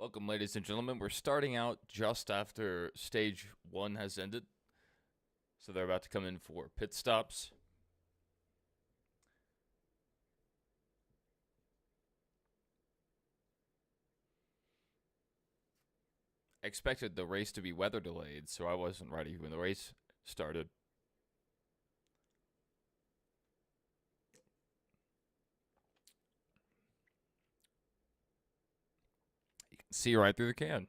Welcome, ladies and gentlemen. We're starting out just after stage one has ended. So they're about to come in for pit stops. I expected the race to be weather delayed, so I wasn't ready when the race started. You can see right through the can.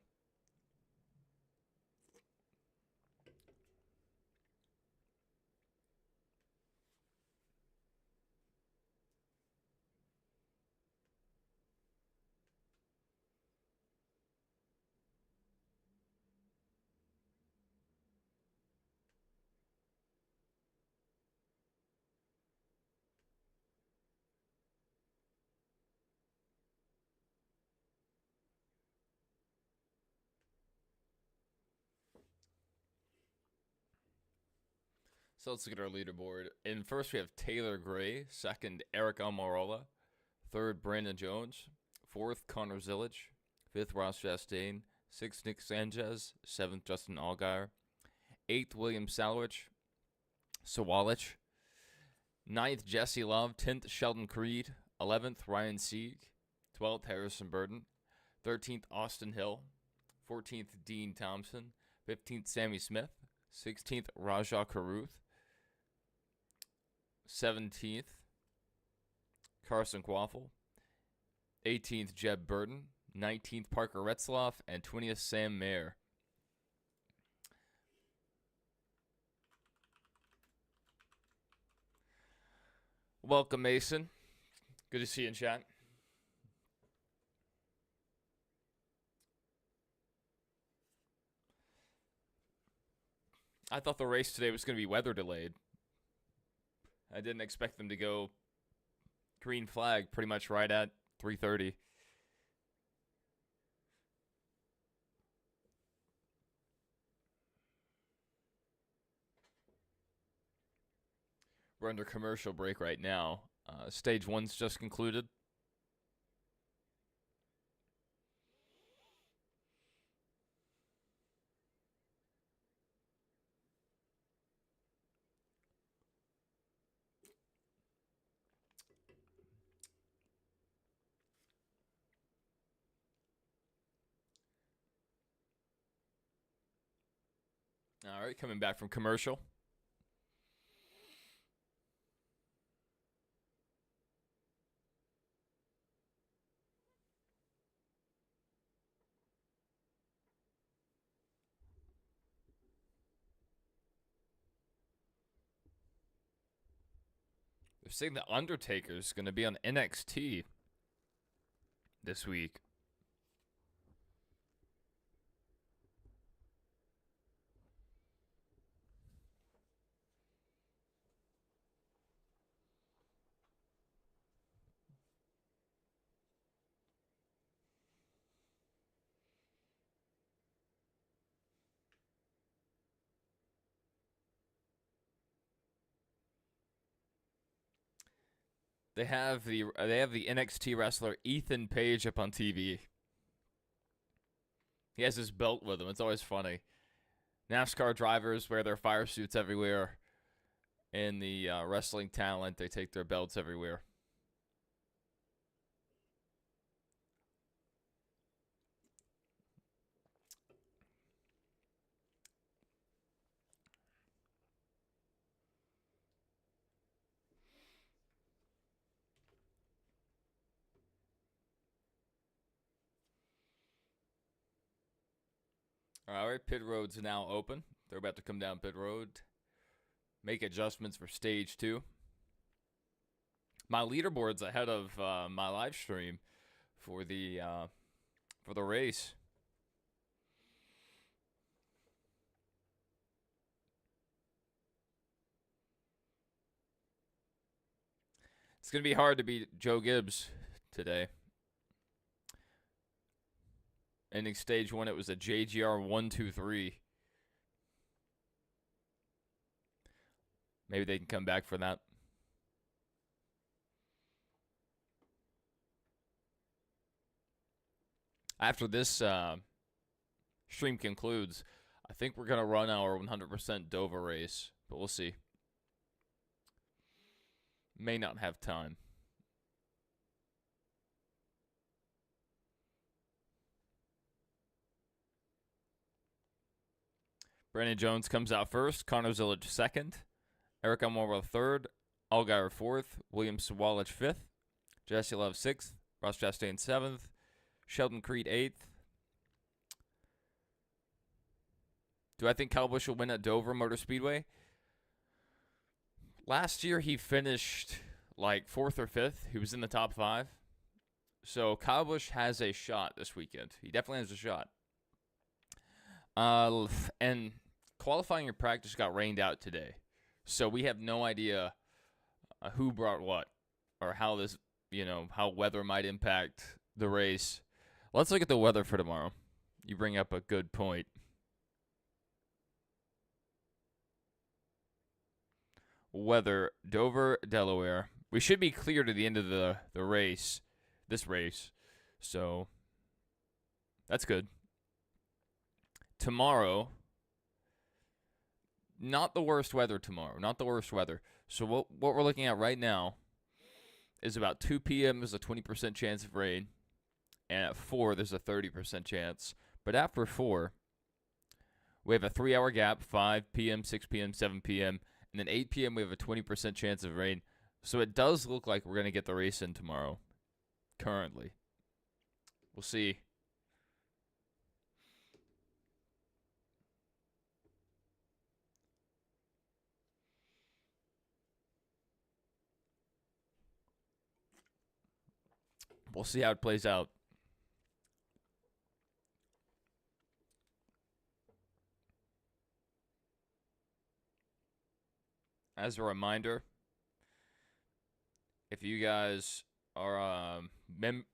So let's look at our leaderboard. In first, we have Taylor Gray. Second, Eric Almirola. Third, Brandon Jones. Fourth, Connor Zillage. Fifth, Ross Chastain. Sixth, Nick Sanchez. Seventh, Justin Allgaier. Eighth, William Sawalich. Ninth, Jesse Love. 10th, Sheldon Creed. 11th, Ryan Sieg. 12th, Harrison Burton. 13th, Austin Hill. 14th, Dean Thompson. 15th, Sammy Smith. 16th, Rajah Caruth. 17th, Carson Quaffle. 18th, Jeb Burton. 19th, Parker Retzloff. And 20th, Sam Mayer. Welcome, Mason. Good to see you in chat. I thought the race today was going to be weather delayed. I didn't expect them to go green flag pretty much right at 3:30. We're under commercial break right now. Stage one's just concluded. All right, coming back from commercial. They're saying the Undertaker's going to be on NXT this week. They have the NXT wrestler Ethan Page up on TV. He has his belt with him. It's always funny. NASCAR drivers wear their fire suits everywhere. And the wrestling talent, they take their belts everywhere. All right, pit road's now open. They're about to come down pit road, make adjustments for stage two. My leaderboard's ahead of my live stream for the race. It's gonna be hard to beat Joe Gibbs today. Ending stage one, it was a JGR 1-2-3. Maybe they can come back for that. After this stream concludes, I think we're going to run our 100% Dover race, but we'll see. May not have time. Brandon Jones comes out first, Connor Zillage second, Eric Almora third, Allgaier fourth, William Sawalich fifth, Jesse Love sixth, Ross Chastain seventh, Sheldon Creed eighth. Do I think Kyle Busch will win at Dover Motor Speedway? Last year he finished like fourth or fifth. He was in the top 5. So Kyle Busch has a shot this weekend. He definitely has a shot. And qualifying and practice got rained out today. So we have no idea who brought what or how this, how weather might impact the race. Let's look at the weather for tomorrow. You bring up a good point. Weather, Dover, Delaware. We should be clear to the end of the race, this race. So that's good. Tomorrow, not the worst weather tomorrow. Not the worst weather. So what we're looking at right now is about 2 p.m. there's a 20% chance of rain. And at 4, there's a 30% chance. But after 4, we have a 3-hour gap, 5 p.m., 6 p.m., 7 p.m., and then 8 p.m. we have a 20% chance of rain. So it does look like we're going to get the race in tomorrow, currently. We'll see. We'll see how it plays out. As a reminder, if you guys are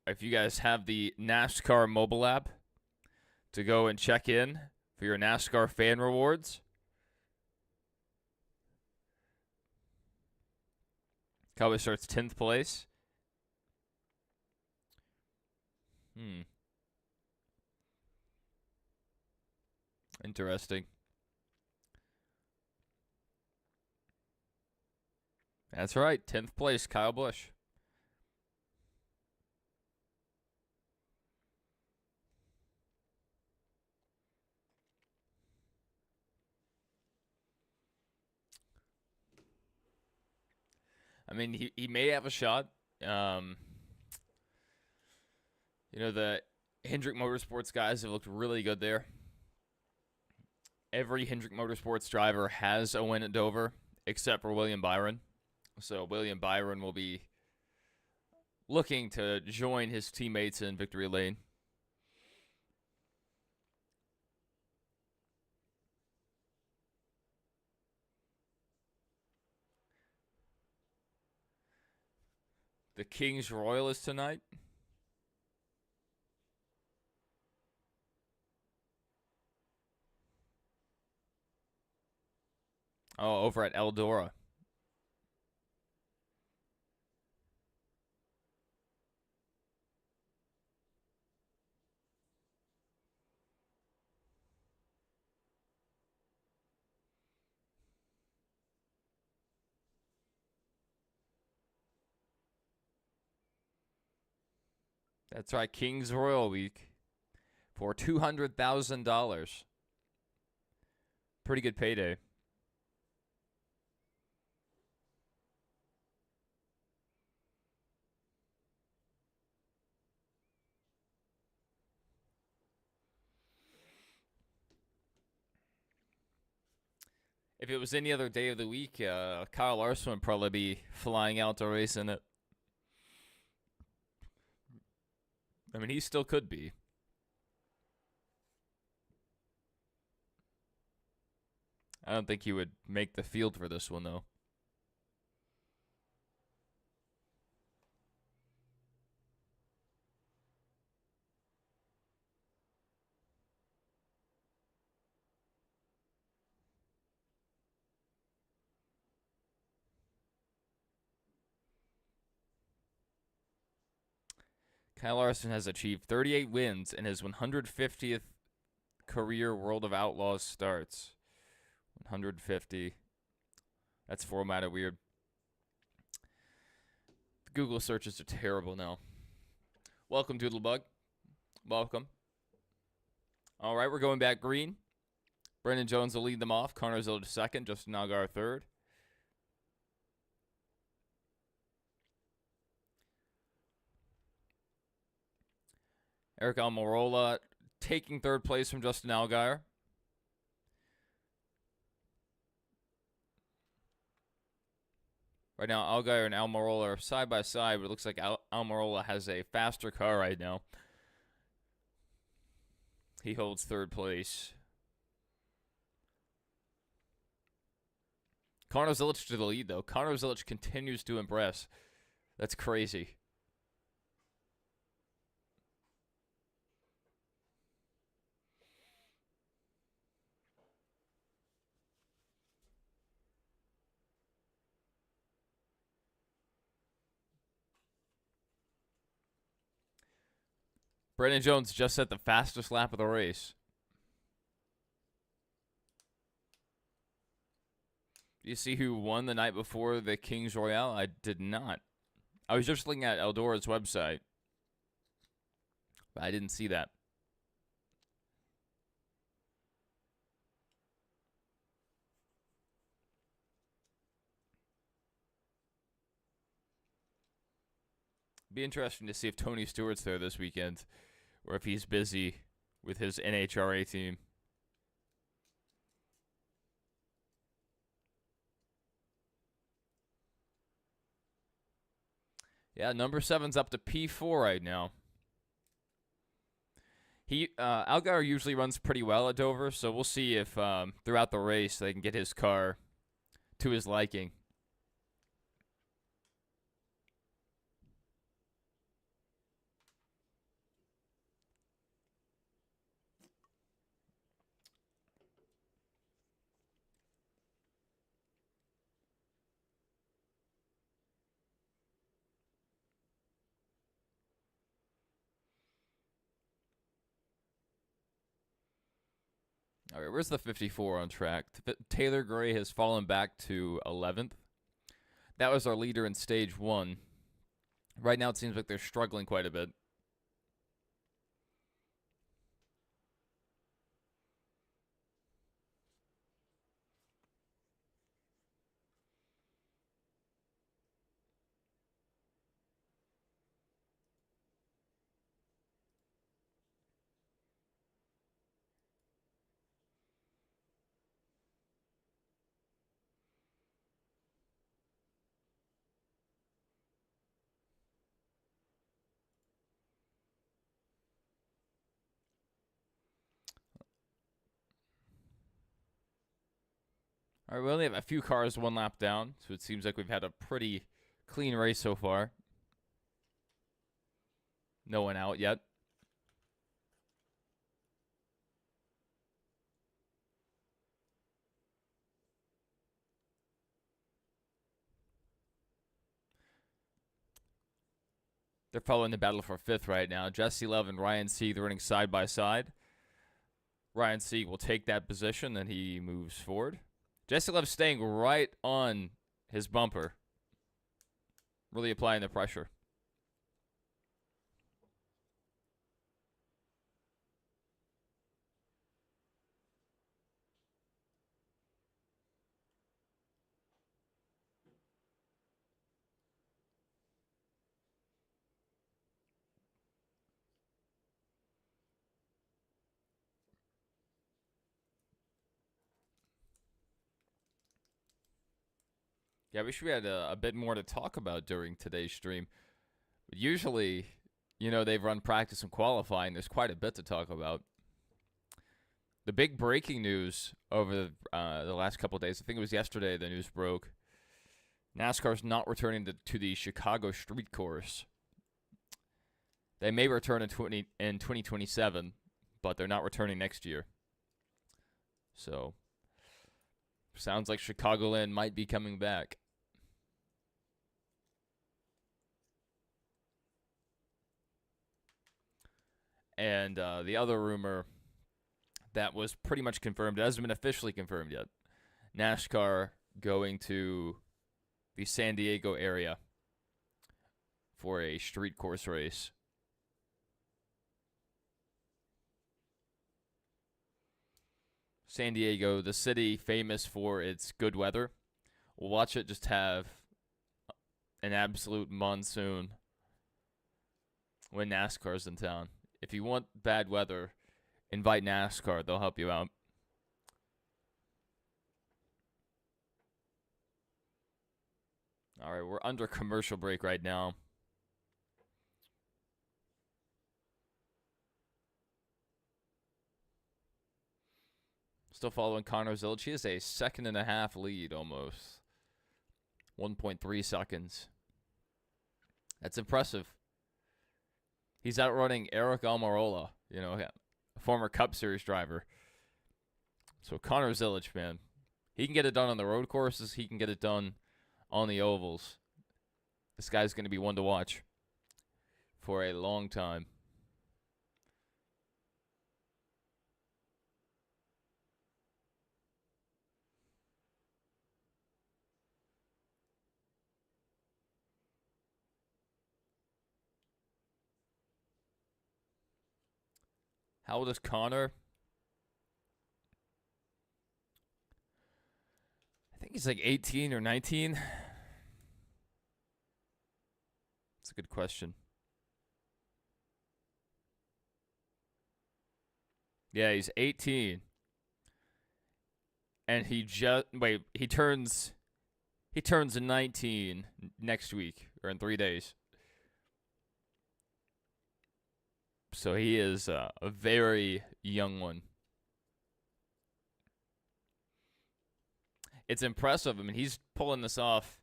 if you guys have the NASCAR mobile app to go and check in for your NASCAR fan rewards, Cowboy starts 10th place. Interesting. That's right, 10th place, Kyle Busch. I mean, he may have a shot. The Hendrick Motorsports guys have looked really good there. Every Hendrick Motorsports driver has a win at Dover, except for William Byron. So William Byron will be looking to join his teammates in victory lane. The Kings Royalists tonight. Oh, over at Eldora. That's right, Kings Royal Week for $200,000. Pretty good payday. If it was any other day of the week, Kyle Larson would probably be flying out to race in it. I mean, he still could be. I don't think he would make the field for this one, though. Kyle Larson has achieved 38 wins in his 150th career World of Outlaws starts. 150. That's formatted weird. The Google searches are terrible now. Welcome, Doodlebug. Welcome. All right, we're going back green. Brendan Jones will lead them off. Connor Zillage second. Justin Allgaier third. Eric Almirola taking third place from Justin Allgaier. Right now, Allgaier and Almirola are side by side, but it looks like Almirola has a faster car right now. He holds third place. Connor Zillage to the lead, though. Connor Zillage continues to impress. That's crazy. Brendan Jones just set the fastest lap of the race. Do you see who won the night before the Kings Royale? I did not. I was just looking at Eldora's website, but I didn't see that. Be interesting to see if Tony Stewart's there this weekend, or if he's busy with his NHRA team. Yeah, number 7's up to P4 right now. Allgaier usually runs pretty well at Dover, so we'll see if throughout the race they can get his car to his liking. All right, where's the 54 on track? Taylor Gray has fallen back to 11th. That was our leader in stage 1. Right now it seems like they're struggling quite a bit. All right, we only have a few cars one lap down, so it seems like we've had a pretty clean race so far. No one out yet. They're following the battle for 5th right now. Jesse Love and Ryan Sieg running side by side. Ryan Sieg will take that position, and he moves forward. Jesse Love staying right on his bumper. Really applying the pressure. Yeah, I wish we had a bit more to talk about during today's stream. But usually, they've run practice and qualifying. There's quite a bit to talk about. The big breaking news over the last couple of days, I think it was yesterday the news broke. NASCAR's not returning to the Chicago Street Course. They may return in 2027, but they're not returning next year. So, sounds like Chicagoland might be coming back. And the other rumor that was pretty much confirmed, it hasn't been officially confirmed yet. NASCAR going to the San Diego area for a street course race. San Diego, the city famous for its good weather. We'll watch it just have an absolute monsoon when NASCAR's in town. If you want bad weather, invite NASCAR. They'll help you out. All right, we're under commercial break right now. Still following Connor Zilic. He has a 1.5 lead almost. 1.3 seconds. That's impressive. He's outrunning Eric Almirola, a former Cup Series driver. So Connor Zilic, man, he can get it done on the road courses. He can get it done on the ovals. This guy's going to be one to watch for a long time. How old is Connor? I think he's like 18 or 19. That's a good question. Yeah, he's 18. And he turns 19 next week or in 3 days. So he is a very young one. It's impressive. I mean, he's pulling this off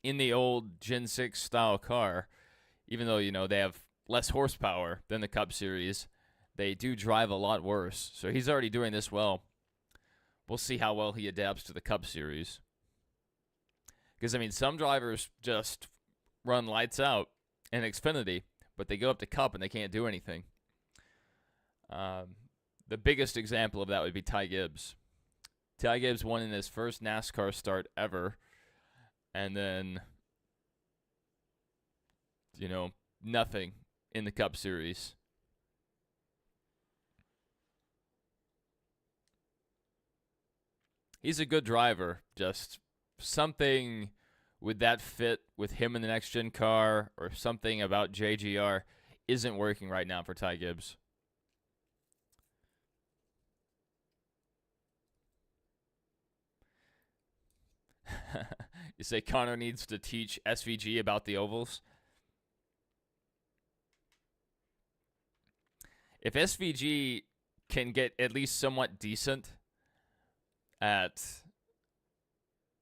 in the old Gen 6 style car. Even though, they have less horsepower than the Cup Series, they do drive a lot worse. So he's already doing this well. We'll see how well he adapts to the Cup Series. Because, some drivers just run lights out in Xfinity, but they go up to Cup and they can't do anything. The biggest example of that would be Ty Gibbs. Ty Gibbs won in his first NASCAR start ever, and then, nothing in the Cup Series. He's a good driver, just something with that fit with him in the next gen car or something about JGR isn't working right now for Ty Gibbs. You say Connor needs to teach SVG about the ovals? If SVG can get at least somewhat decent at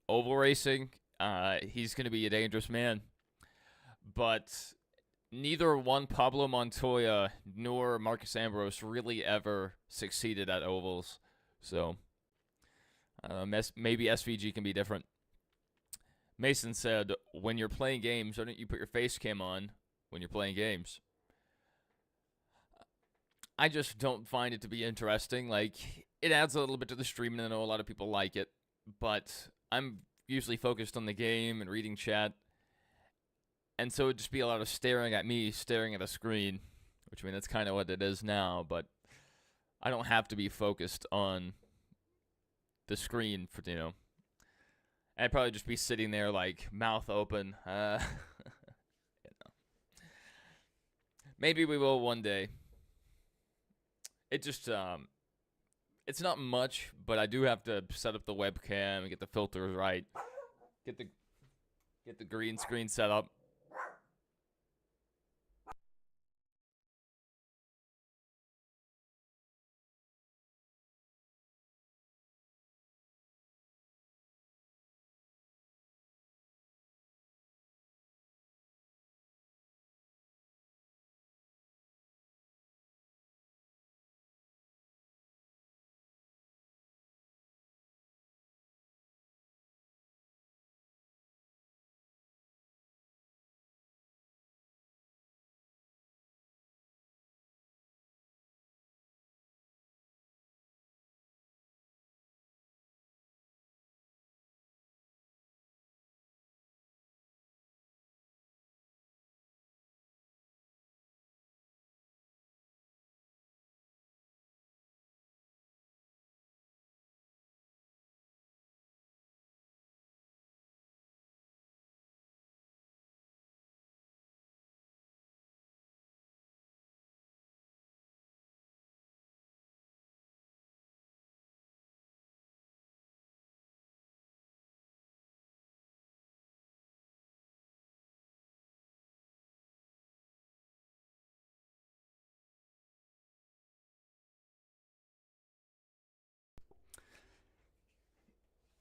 oval racing, he's going to be a dangerous man. But neither Juan Pablo Montoya nor Marcus Ambrose really ever succeeded at ovals. So maybe SVG can be different. Mason said, when you're playing games, why don't you put your face cam on when you're playing games? I just don't find it to be interesting. Like, it adds a little bit to the stream, and I know a lot of people like it, but I'm usually focused on the game and reading chat, and so it'd just be a lot of staring at me, staring at a screen, which, that's kind of what it is now, but I don't have to be focused on the screen for, I'd probably just be sitting there, like, mouth open. Maybe we will one day. It just, it's not much, but I do have to set up the webcam and get the filters right. Get the green screen set up.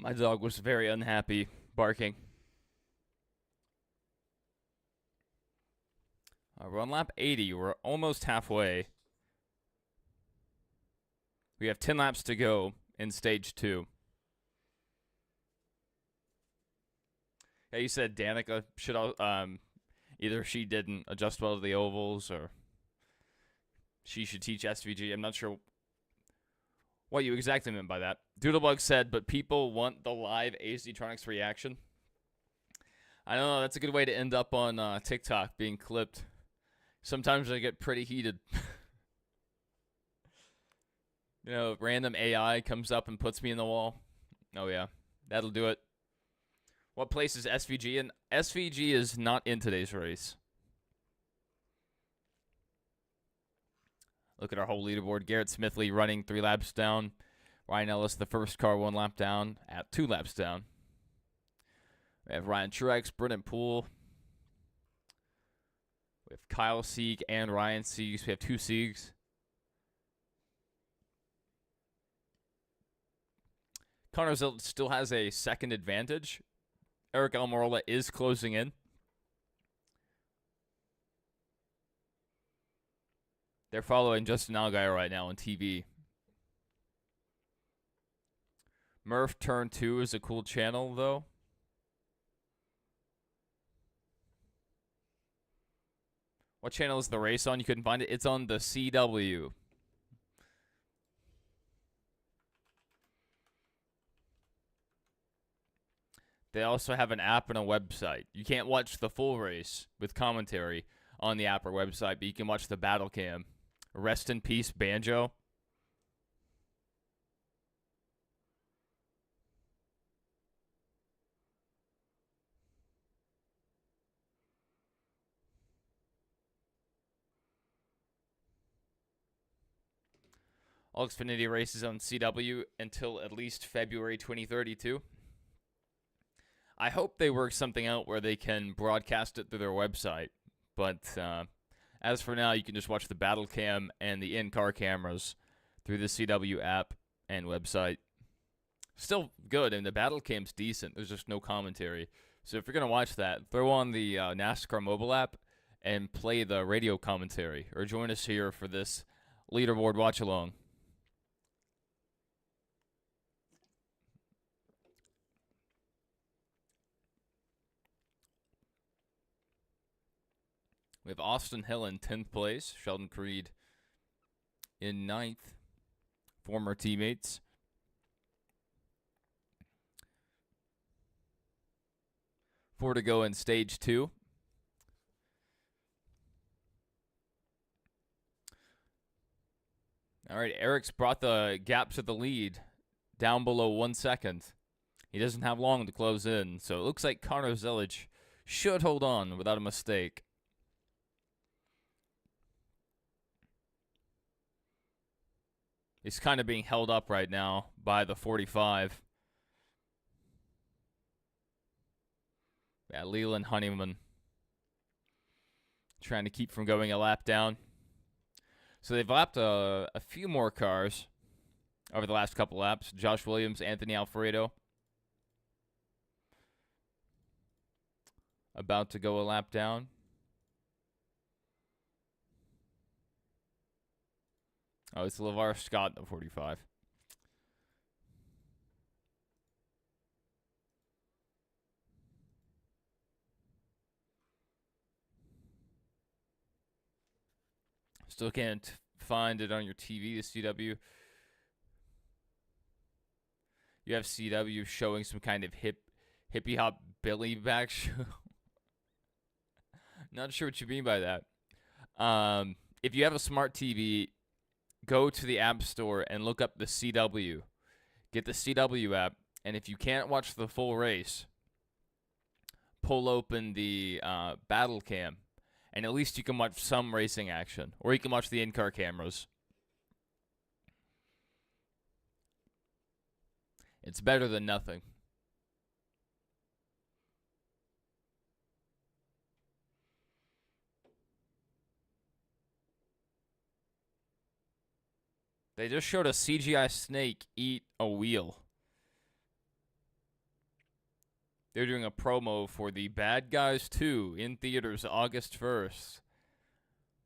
My dog was very unhappy, barking. We're on lap 80. We're almost halfway. We have 10 laps to go in stage 2. Yeah, you said Danica should either she didn't adjust well to the ovals or she should teach SVG. I'm not sure what you exactly meant by that. Doodlebug said, but people want the live AZtronics reaction. I don't know. That's a good way to end up on TikTok being clipped. Sometimes I get pretty heated. You know, random AI comes up and puts me in the wall. Oh, yeah. That'll do it. What place is SVG in? SVG is not in today's race. Look at our whole leaderboard. Garrett Smithley running 3 laps down. Ryan Ellis, the first car, 1 lap down at 2 laps down. We have Ryan Truex, Brennan Poole. We have Kyle Sieg and Ryan Siegs. We have 2 Siegs. Connor Zilt still has a second advantage. Eric Almirola is closing in. They're following Justin Allgaier right now on TV. Murph Turn 2 is a cool channel, though. What channel is the race on? You couldn't find it. It's on the CW. They also have an app and a website. You can't watch the full race with commentary on the app or website, but you can watch the battle cam. Rest in peace, Banjo. All Xfinity races on CW until at least February 2032. I hope they work something out where they can broadcast it through their website. But as for now, you can just watch the battle cam and the in-car cameras through the CW app and website. Still good, and the battle cam's decent. There's just no commentary. So if you're going to watch that, throw on the NASCAR mobile app and play the radio commentary. Or join us here for this leaderboard watch-along. We have Austin Hill in 10th place. Sheldon Creed in 9th. Former teammates. Four to go in stage 2. All right, Eric's brought the gap to the lead down below 1 second. He doesn't have long to close in, so it looks like Connor Zillage should hold on without a mistake. He's kind of being held up right now by the 45. Yeah, Leland Honeyman trying to keep from going a lap down. So they've lapped a few more cars over the last couple laps. Josh Williams, Anthony Alfredo. About to go a lap down. Oh, it's LeVar Scott, the 45. Still can't find it on your TV, the CW. You have CW showing some kind of hippie hop Billy back show. Not sure what you mean by that. If you have a smart TV, go to the App Store and look up the CW. Get the CW app, and if you can't watch the full race, pull open the battle cam, and at least you can watch some racing action, or you can watch the in-car cameras. It's better than nothing. They just showed a CGI snake eat a wheel. they're doing a promo for the Bad Guys 2 in theaters August 1st.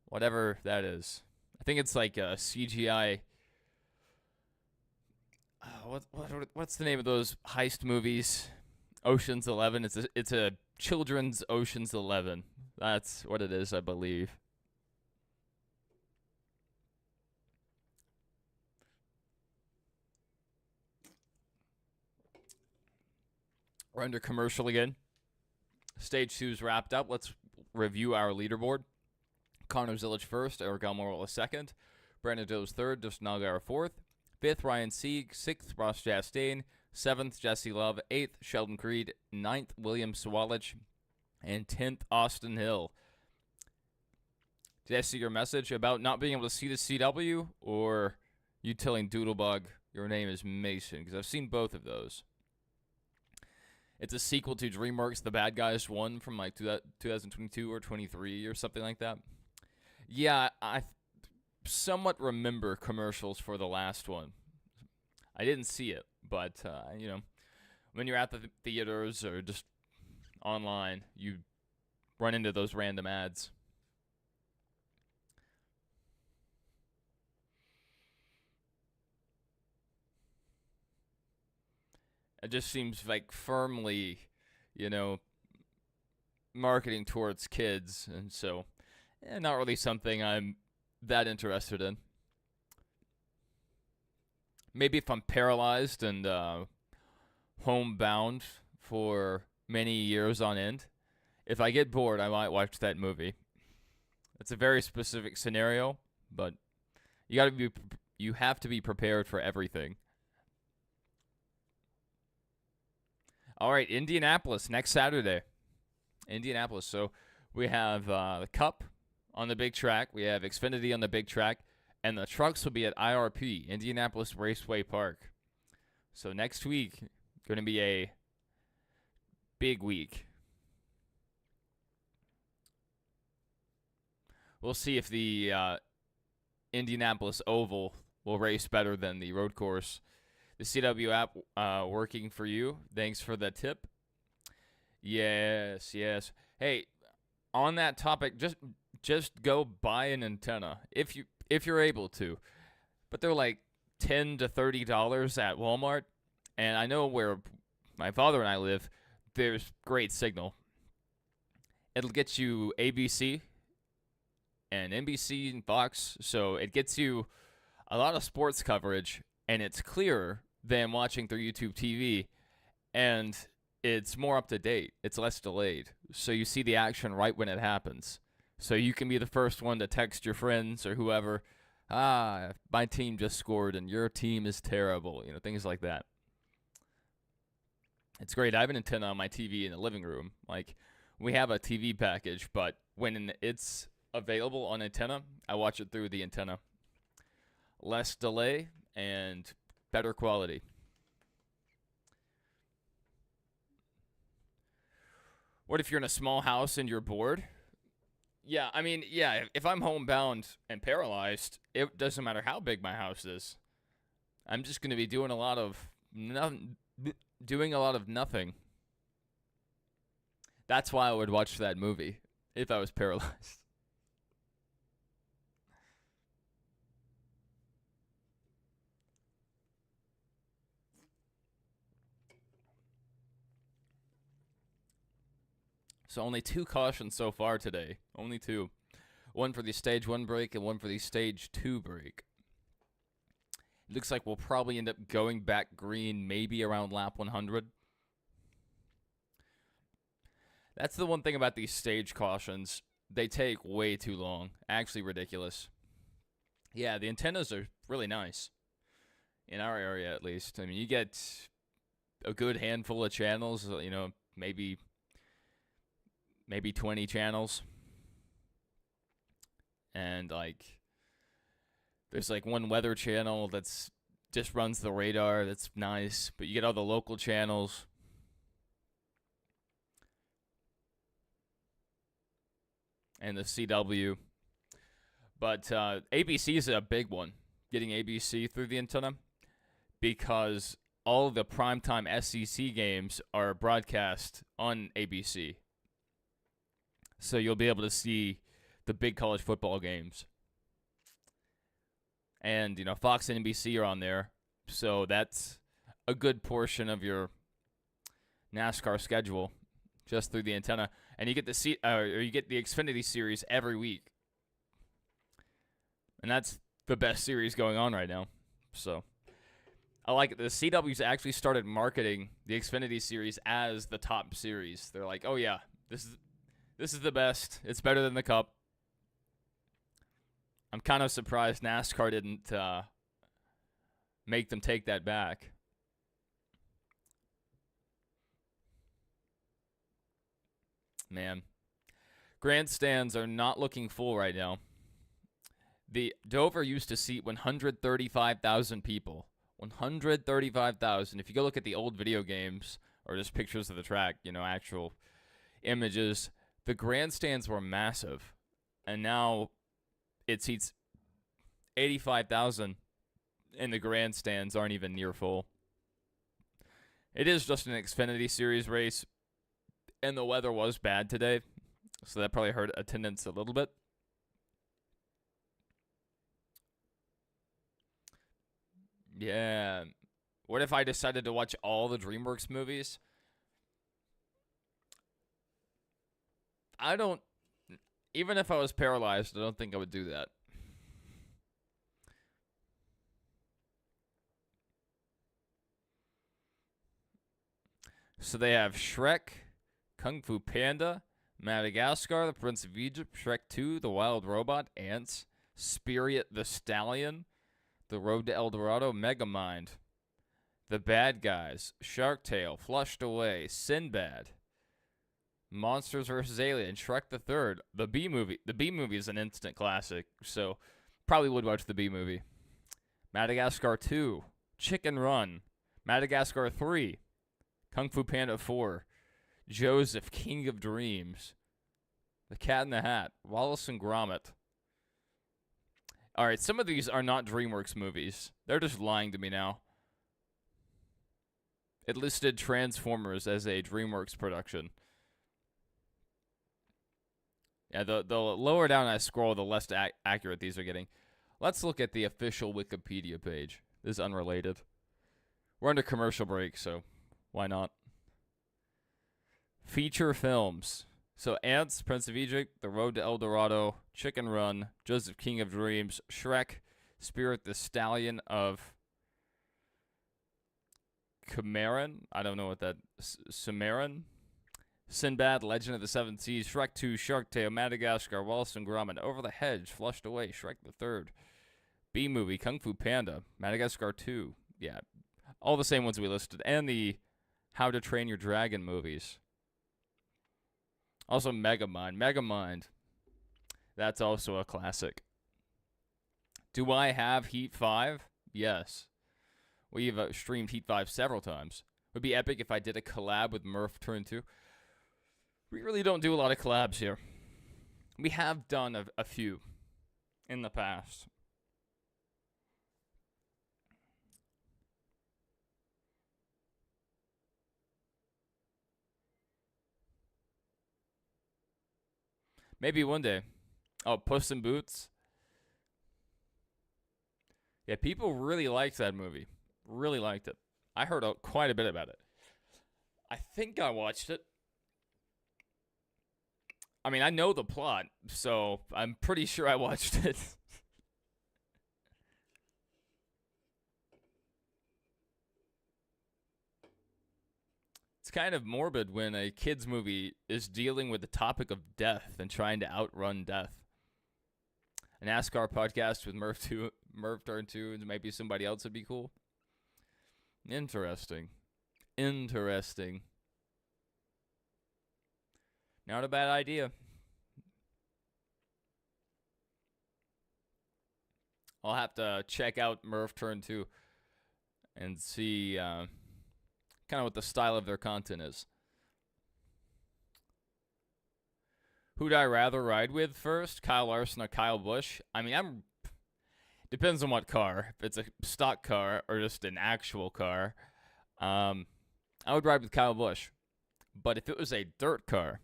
Whatever that is. I think it's like a CGI. What's the name of those heist movies? Ocean's 11. It's a children's Ocean's 11. That's what it is, I believe. We're under commercial again. Stage 2's wrapped up. Let's review our leaderboard. Connor Zilic first, Eric Almirola second, Brandon Doe's third, Dustin Allgaier fourth, fifth Ryan Sieg, sixth Ross Chastain, seventh Jesse Love, eighth Sheldon Creed, ninth William Sawalich, and 10th Austin Hill. Did I see your message about not being able to see the CW, or you telling Doodlebug your name is Mason? Because I've seen both of those. It's a sequel to DreamWorks' The Bad Guys 1 from like 2022 or 23 or something like that. Yeah, I somewhat remember commercials for the last one. I didn't see it, but, when you're at the theaters or just online, you run into those random ads. It just seems like firmly, marketing towards kids, and so not really something I'm that interested in. Maybe if I'm paralyzed and homebound for many years on end, if I get bored, I might watch that movie. It's a very specific scenario, but you have to be prepared for everything. All right, Indianapolis next Saturday. Indianapolis. So we have the Cup on the big track. We have Xfinity on the big track. And the trucks will be at IRP, Indianapolis Raceway Park. So next week, going to be a big week. We'll see if the Indianapolis Oval will race better than the road course. The CW app working for you. Thanks for the tip. Yes. Hey, on that topic, just go buy an antenna if you're able to. But they're like $10 to $30 at Walmart, and I know where my father and I live, there's great signal. It'll get you ABC and NBC and Fox, so it gets you a lot of sports coverage, and it's clearer than watching through YouTube TV, and it's more up to date. It's less delayed, so you see the action right when it happens. So you can be the first one to text your friends or whoever, my team just scored and your team is terrible, things like that. It's great. I have an antenna on my TV in the living room. Like, we have a TV package, but when it's available on antenna, I watch it through the antenna. Less delay and better quality. What if you're in a small house and you're bored? Yeah, if I'm homebound and paralyzed, it doesn't matter how big my house is. I'm just going to be doing a lot of nothing. That's why I would watch that movie if I was paralyzed. So only 2 cautions so far today. Only 2. One for the Stage 1 break and one for the Stage 2 break. It looks like we'll probably end up going back green maybe around lap 100. That's the one thing about these stage cautions. They take way too long. Actually ridiculous. Yeah, the antennas are really nice. In our area, at least. I mean, you get a good handful of channels, maybe 20 channels. And, there's, one weather channel that's just runs the radar. That's nice. But you get all the local channels. And the CW. But ABC is a big one. Getting ABC through the antenna. Because all the primetime SEC games are broadcast on ABC. So you'll be able to see the big college football games. And, Fox and NBC are on there. So that's a good portion of your NASCAR schedule just through the antenna. And you get you get the Xfinity Series every week. And that's the best series going on right now. So I like it. The CW's actually started marketing the Xfinity Series as the top series. They're like, oh yeah, this is the best. It's better than the Cup. I'm kind of surprised NASCAR didn't make them take that back. Man, grandstands are not looking full right now. The Dover used to seat 135,000 people. 135,000. If you go look at the old video games or just pictures of the track, actual images, the grandstands were massive. And now it seats 85,000 and the grandstands aren't even near full. It is just an Xfinity Series race, and the weather was bad today, so that probably hurt attendance a little bit. Yeah. What if I decided to watch all the DreamWorks movies? Even if I was paralyzed, I don't think I would do that. So they have Shrek, Kung Fu Panda, Madagascar, The Prince of Egypt, Shrek 2, The Wild Robot, Ants, Spirit the Stallion, The Road to El Dorado, Megamind, The Bad Guys, Shark Tale, Flushed Away, Sinbad, Monsters vs. Alien, Shrek the Third, The Bee Movie. The Bee Movie is an instant classic, so probably would watch The Bee Movie. Madagascar 2, Chicken Run, Madagascar 3, Kung Fu Panda 4, Joseph, King of Dreams, The Cat in the Hat, Wallace and Gromit. All right, some of these are not DreamWorks movies. They're just lying to me now. It listed Transformers as a DreamWorks production. Yeah, the lower down I scroll, the less accurate these are getting. Let's look at the official Wikipedia page. This is unrelated. We're under commercial break, so why not? Feature films. So Ants, Prince of Egypt, The Road to El Dorado, Chicken Run, Joseph, King of Dreams, Shrek, Spirit the Stallion of Cimarron. I don't know what that Cimarron. Sinbad, Legend of the Seven Seas, Shrek 2, Shark Tale, Madagascar, Wallace and Gromit, Over the Hedge, Flushed Away, Shrek the Third, Bee Movie, Kung Fu Panda, Madagascar 2. Yeah, all the same ones we listed. And the How to Train Your Dragon movies. Also Megamind. Megamind. That's also a classic. Do I have Heat 5? Yes. We've streamed Heat 5 several times. It would be epic if I did a collab with Murph Turn 2. We really don't do a lot of collabs here. We have done a few in the past. Maybe one day. Oh, Puss in Boots. Yeah, people really liked that movie. Really liked it. I heard quite a bit about it. I think I watched it. I mean, I know the plot, so I'm pretty sure I watched it. It's kind of morbid when a kid's movie is dealing with the topic of death and trying to outrun death. A NASCAR podcast with Murph Turn 2, and maybe somebody else would be cool. Interesting. Not a bad idea. I'll have to check out Murph Turn 2 and see kind of what the style of their content is. Who'd I rather ride with first? Kyle Larson or Kyle Busch? I mean, depends on what car. If it's a stock car or just an actual car, I would ride with Kyle Busch. But if it was a dirt car,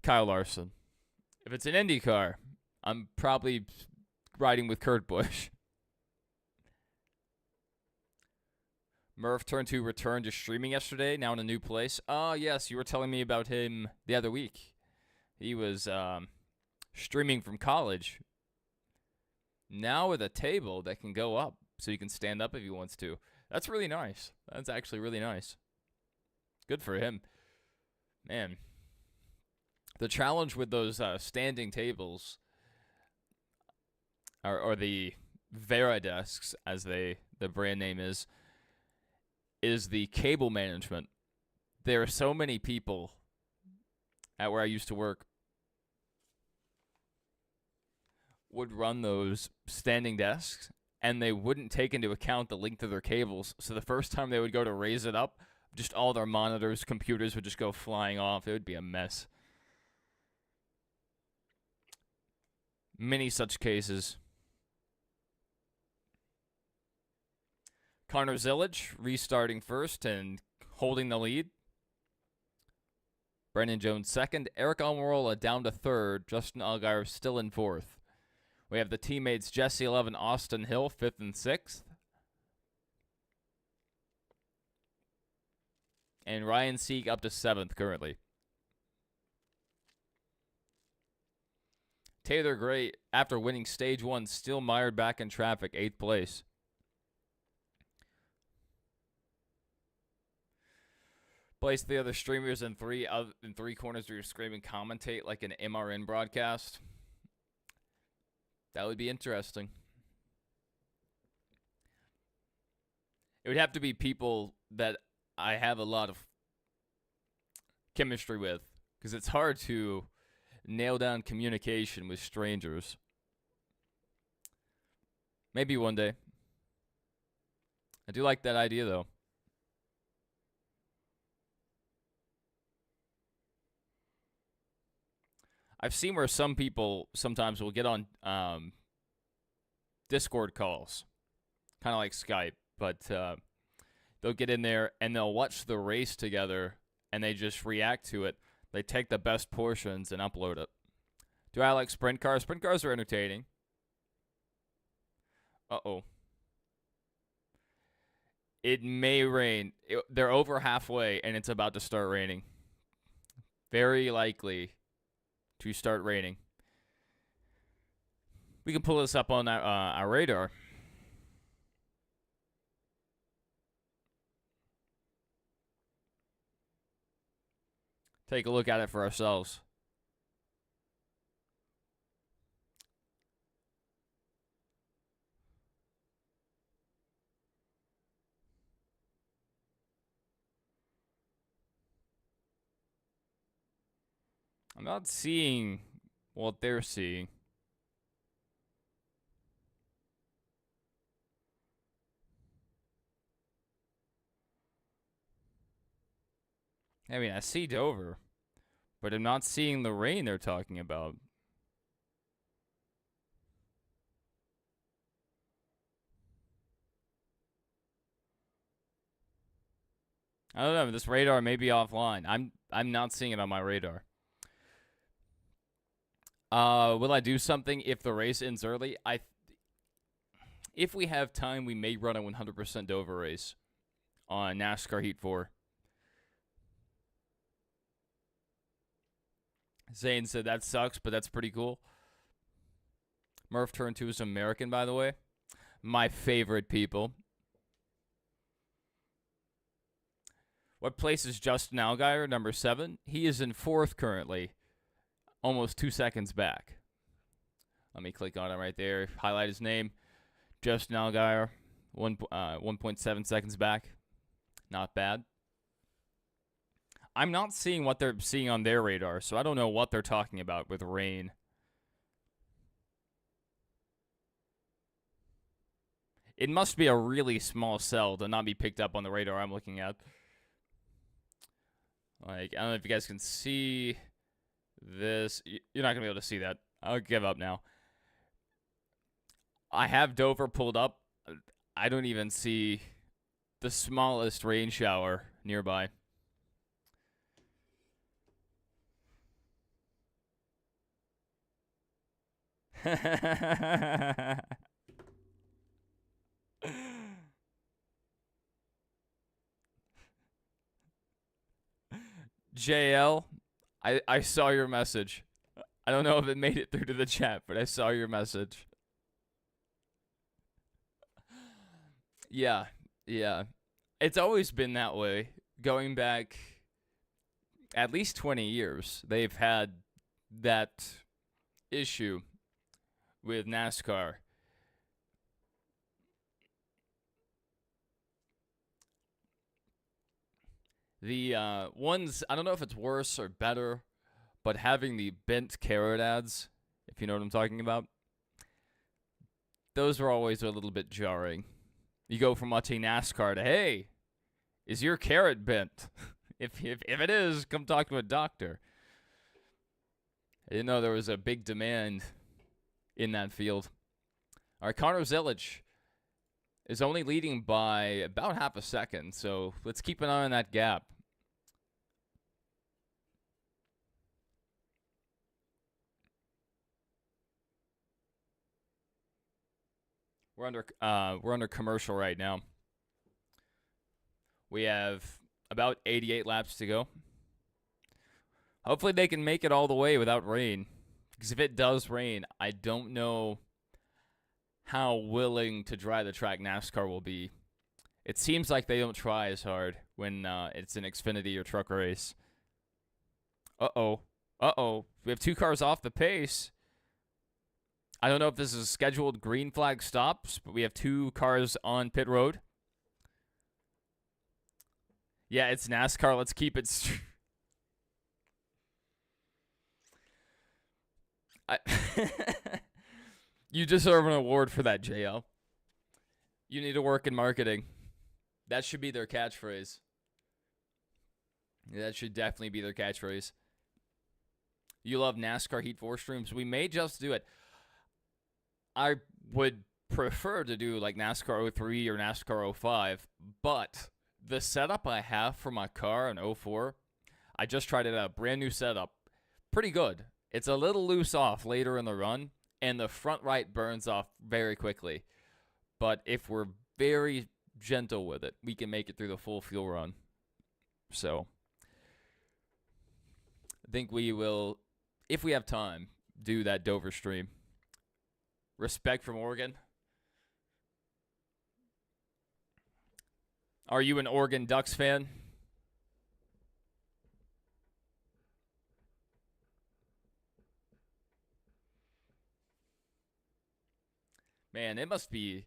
Kyle Larson. If it's an Indy car, I'm probably riding with Kurt Busch. Murph Turn 2 returned to streaming yesterday, now in a new place. Yes, you were telling me about him the other week. He was streaming from college. Now with a table that can go up, so he can stand up if he wants to. That's really nice. That's actually really nice. Good for him. Man. The challenge with those standing tables, or the Vera desks, as the brand name is the cable management. There are so many people at where I used to work would run those standing desks, and they wouldn't take into account the length of their cables. So the first time they would go to raise it up, just all their monitors, computers would just go flying off. It would be a mess. Many such cases. Connor Zillage restarting first and holding the lead. Brandon Jones second. Eric Almirola down to third. Justin Allgaier still in fourth. We have the teammates Jesse Love and Austin Hill, fifth and sixth. And Ryan Sieg up to seventh currently. Taylor Gray, after winning stage one, still mired back in traffic, eighth place. Place the other streamers in three corners where you're screaming commentate like an MRN broadcast. That would be interesting. It would have to be people that I have a lot of chemistry with, because it's hard to nail down communication with strangers. Maybe one day. I do like that idea, though. I've seen where some people sometimes will get on Discord calls, kind of like Skype, but they'll get in there and they'll watch the race together and they just react to it. They take the best portions and upload it. Do I like sprint cars? Sprint cars are entertaining. Uh-oh. It may rain. They're over halfway and it's about to start raining. Very likely to start raining. We can pull this up on our radar. Take a look at it for ourselves. I'm not seeing what they're seeing. I mean, I see Dover, but I'm not seeing the rain they're talking about. I don't know. This radar may be offline. I'm not seeing it on my radar. Will I do something if the race ends early? If we have time, we may run a 100% Dover race on NASCAR Heat 4. Zane said that sucks, but that's pretty cool. Murph Turn 2 is American, by the way. My favorite people. What place is Justin Allgaier? Number 7. He is in 4th currently. Almost 2 seconds back. Let me click on it right there. Highlight his name. Justin Allgaier. 1.7 seconds back. Not bad. I'm not seeing what they're seeing on their radar, so I don't know what they're talking about with rain. It must be a really small cell to not be picked up on the radar I'm looking at. Like, I don't know if you guys can see this. You're not going to be able to see that. I'll give up now. I have Dover pulled up. I don't even see the smallest rain shower nearby. JL, I saw your message. I don't know if it made it through to the chat, but I saw your message. Yeah, yeah. It's always been that way. Going back at least 20 years, they've had that issue with NASCAR. The ones, I don't know if it's worse or better, but having the bent carrot ads, if you know what I'm talking about, those are always a little bit jarring. You go from watching NASCAR to, hey, is your carrot bent? if it is, come talk to a doctor. I didn't know there was a big demand in that field. All right, Connor Zilic is only leading by about half a second, so let's keep an eye on that gap. We're under commercial right now. We have about 88 laps to go. Hopefully they can make it all the way without rain. Because if it does rain, I don't know how willing to dry the track NASCAR will be. It seems like they don't try as hard when it's an Xfinity or truck race. Uh-oh. Uh-oh. We have 2 cars off the pace. I don't know if this is scheduled green flag stops, but we have 2 cars on pit road. Yeah, it's NASCAR. Let's keep it. You deserve an award for that, JL. You need to work in marketing. That should be their catchphrase. That should definitely be their catchphrase. You love NASCAR Heat 4 streams. We may just do it. I would prefer to do like NASCAR 03 or NASCAR 05, but the setup I have for my car in 04, I just tried it out. Brand new setup. Pretty good. It's a little loose off later in the run, and the front right burns off very quickly. But if we're very gentle with it, we can make it through the full fuel run. So I think we will, if we have time, do that Dover stream. Respect from Oregon. Are you an Oregon Ducks fan? Man, it must be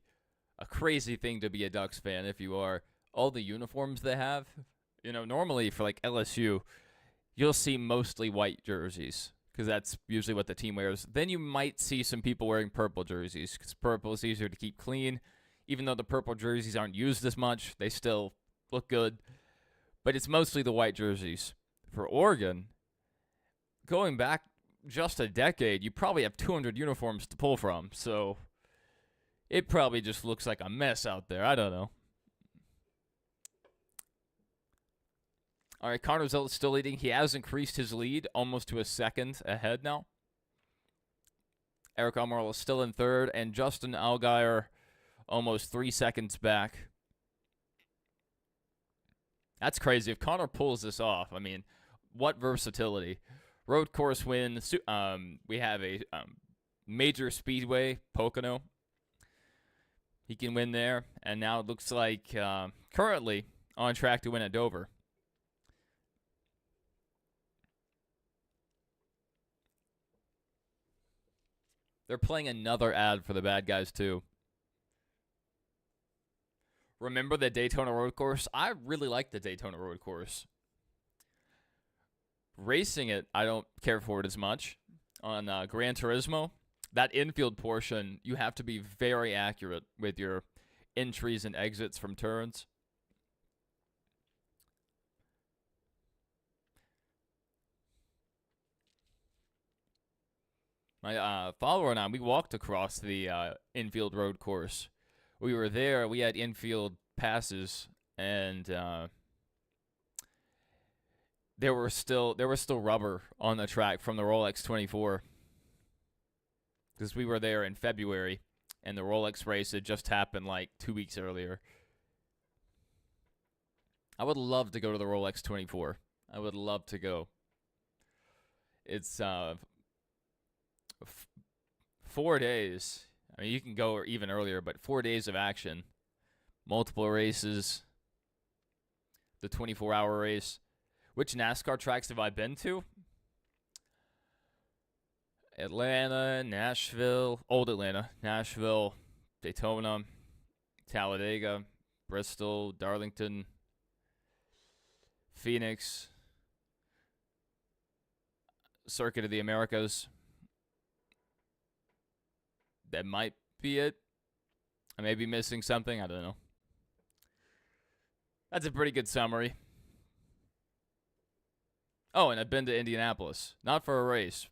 a crazy thing to be a Ducks fan if you are. All the uniforms they have. You know, normally for like LSU, you'll see mostly white jerseys because that's usually what the team wears. Then you might see some people wearing purple jerseys because purple is easier to keep clean. Even though the purple jerseys aren't used as much, they still look good. But it's mostly the white jerseys. For Oregon, going back just a decade, you probably have 200 uniforms to pull from. So it probably just looks like a mess out there. I don't know. All right, Connor Zilic still leading. He has increased his lead almost to a second ahead now. Eric Almirola is still in third, and Justin Allgaier almost 3 seconds back. That's crazy. If Connor pulls this off, I mean, what versatility. Road course win. We have a major speedway, Pocono. He can win there, and now it looks like currently on track to win at Dover. They're playing another ad for the bad guys, too. Remember the Daytona Road Course? I really like the Daytona Road Course. Racing it, I don't care for it as much. On Gran Turismo, that infield portion, you have to be very accurate with your entries and exits from turns. My follower and I, we walked across the infield road course we were there. We had infield passes, and there was still rubber on the track from the Rolex 24, because we were there in February, and the Rolex race had just happened like 2 weeks earlier. I would love to go to the Rolex 24. I would love to go. It's 4 days. I mean, you can go even earlier, but 4 days of action, multiple races, the 24-hour race. Which NASCAR tracks have I been to? Atlanta, Nashville, Old Atlanta, Nashville, Daytona, Talladega, Bristol, Darlington, Phoenix, Circuit of the Americas. That might be it. I may be missing something. I don't know. That's a pretty good summary. Oh, and I've been to Indianapolis. Not for a race.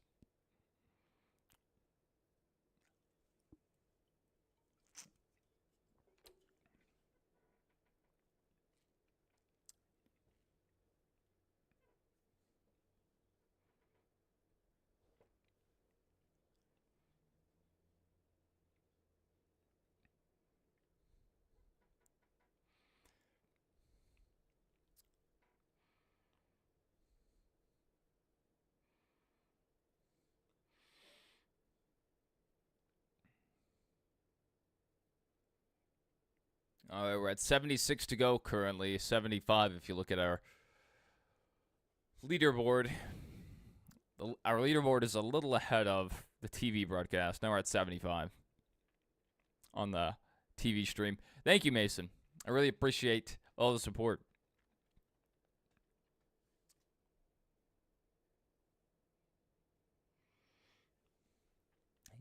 All right, we're at 76 to go currently, 75 if you look at our leaderboard. Our leaderboard is a little ahead of the TV broadcast. Now we're at 75 on the TV stream. Thank you, Mason. I really appreciate all the support.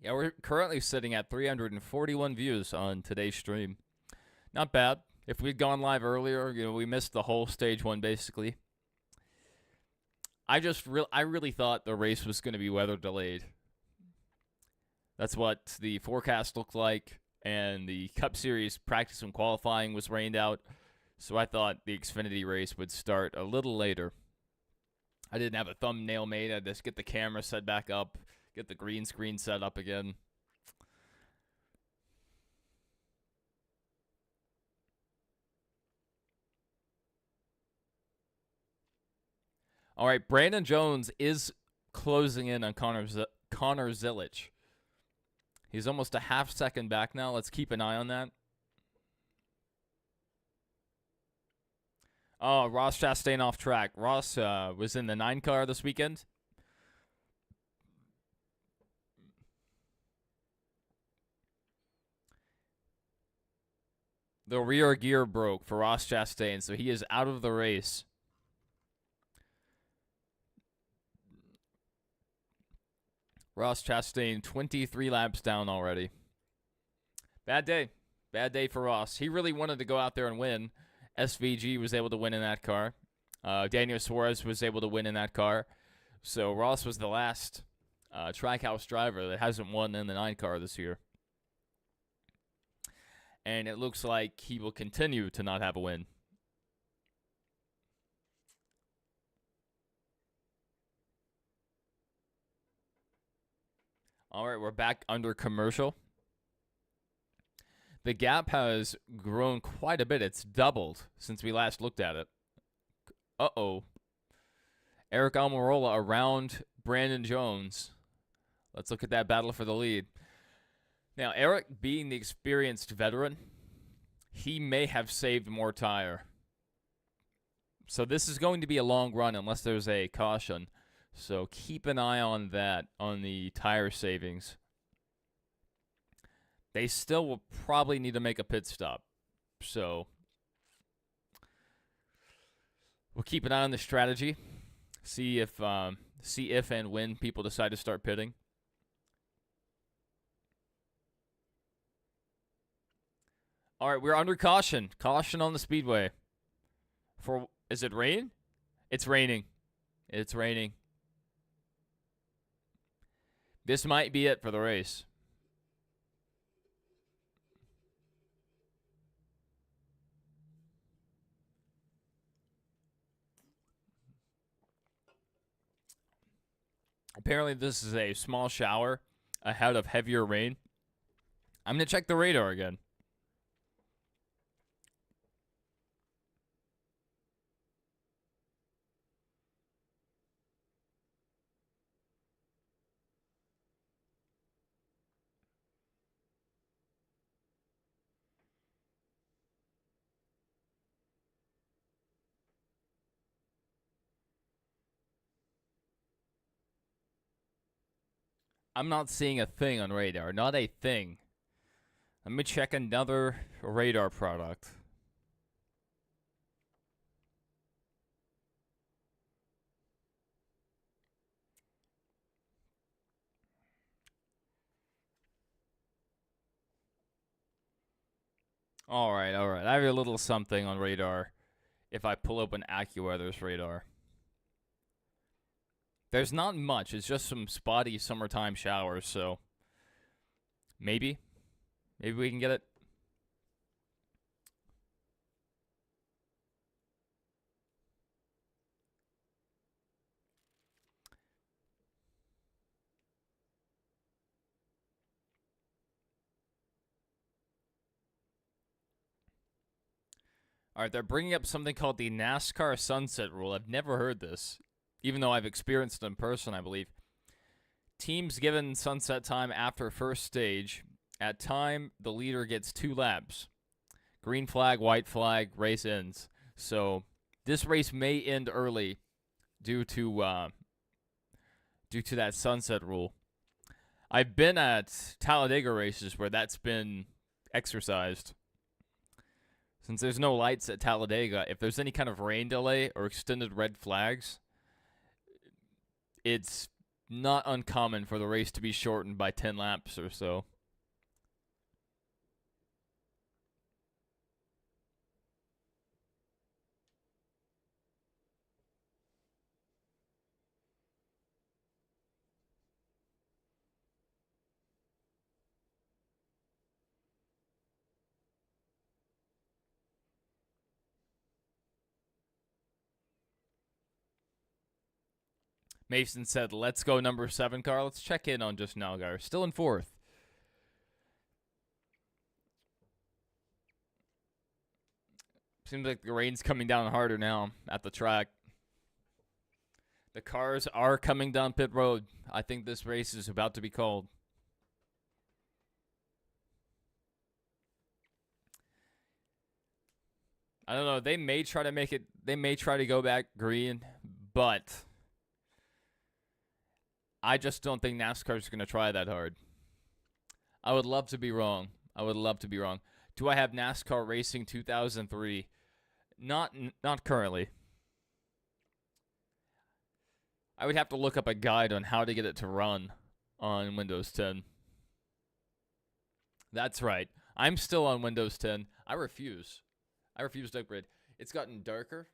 Yeah, we're currently sitting at 341 views on today's stream. Not bad. If we'd gone live earlier, we missed the whole stage one basically. I really thought the race was going to be weather delayed. That's what the forecast looked like, and the Cup Series practice and qualifying was rained out. So I thought the Xfinity race would start a little later. I didn't have a thumbnail made. I had to just get the camera set back up, get the green screen set up again. All right, Brandon Jones is closing in on Connor Zilic. He's almost a half second back now. Let's keep an eye on that. Oh, Ross Chastain off track. Ross was in the 9 car this weekend. The rear gear broke for Ross Chastain, so he is out of the race. Ross Chastain, 23 laps down already. Bad day. Bad day for Ross. He really wanted to go out there and win. SVG was able to win in that car. Daniel Suarez was able to win in that car. So Ross was the last Trackhouse driver that hasn't won in the 9 car this year. And it looks like he will continue to not have a win. All right, we're back under commercial. The gap has grown quite a bit. It's doubled since we last looked at it. Uh-oh. Eric Almirola around Brandon Jones. Let's look at that battle for the lead. Now, Eric, being the experienced veteran, he may have saved more tire. So this is going to be a long run unless there's a caution. So keep an eye on that, on the tire savings. They still will probably need to make a pit stop. So we'll keep an eye on the strategy. See if and when people decide to start pitting. All right, we're under caution. Caution on the speedway. Is it rain? It's raining. It's raining. This might be it for the race. Apparently, this is a small shower ahead of heavier rain. I'm going to check the radar again. I'm not seeing a thing on radar. Not a thing. Let me check another radar product. All right. I have a little something on radar if I pull open AccuWeather's radar. There's not much. It's just some spotty summertime showers, so maybe we can get it. All right, they're bringing up something called the NASCAR Sunset Rule. I've never heard this, even though I've experienced it in person, I believe. Teams given sunset time after first stage. At time, the leader gets 2 laps. Green flag, white flag, race ends. So this race may end early due to that sunset rule. I've been at Talladega races where that's been exercised. Since there's no lights at Talladega, if there's any kind of rain delay or extended red flags, it's not uncommon for the race to be shortened by 10 laps or so. Mason said, let's go number 7 car. Let's check in on Just Nalgar. Still in 4th. Seems like the rain's coming down harder now at the track. The cars are coming down pit road. I think this race is about to be called. I don't know. They may try to make it. They may try to go back green, but I just don't think NASCAR is going to try that hard. I would love to be wrong. Do I have NASCAR Racing 2003? Not currently. I would have to look up a guide on how to get it to run on Windows 10. That's right. I'm still on Windows 10. I refuse to upgrade. It's gotten darker,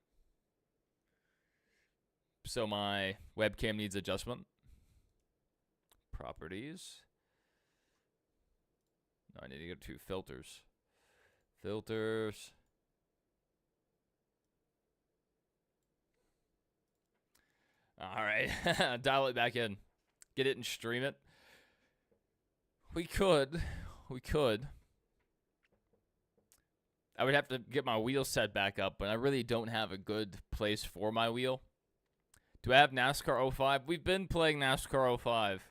so my webcam needs adjustment. Properties. No, I need to go to filters. Filters. All right. Dial it back in. Get it and stream it. We could. I would have to get my wheel set back up, but I really don't have a good place for my wheel. Do I have NASCAR 05? We've been playing NASCAR 05.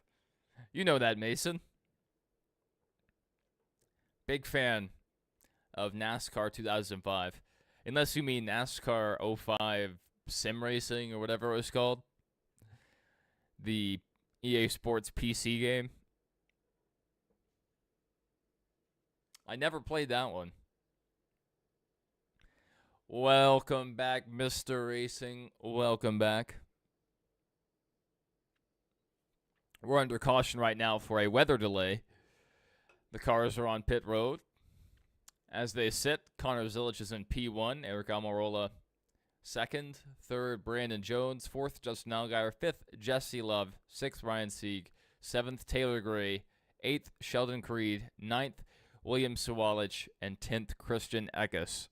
You know that, Mason. Big fan of NASCAR 2005. Unless you mean NASCAR 05 Sim Racing or whatever it was called. The EA Sports PC game. I never played that one. Welcome back, Mr. Racing. Welcome back. We're under caution right now for a weather delay. The cars are on pit road. As they sit, Connor Zilic is in P1. Eric Almirola, 2nd. 3rd, Brandon Jones. 4th, Justin Allgaier. 5th, Jesse Love. 6th, Ryan Sieg. 7th, Taylor Gray. 8th, Sheldon Creed. 9th, William Sawalich. And 10th, Christian Eckes.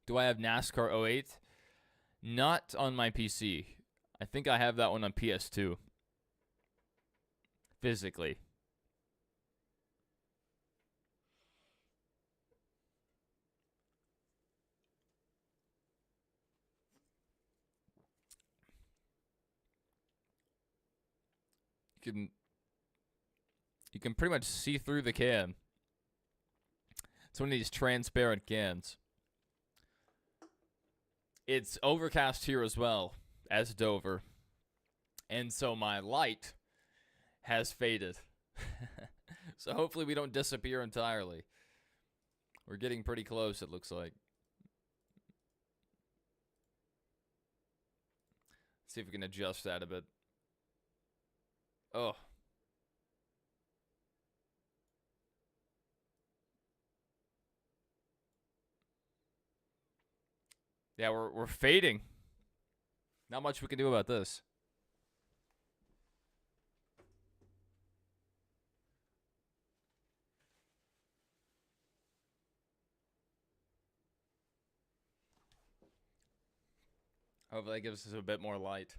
Do I have NASCAR 08? Not on my PC. I think I have that one on PS2. physically. You can pretty much see through the can. It's one of these transparent cans. It's overcast here as well as Dover. And so my light has faded. So hopefully we don't disappear entirely. We're getting pretty close, it looks like. See if we can adjust that a bit. Oh. Yeah, we're fading. Not much we can do about this. Hopefully that gives us a bit more light.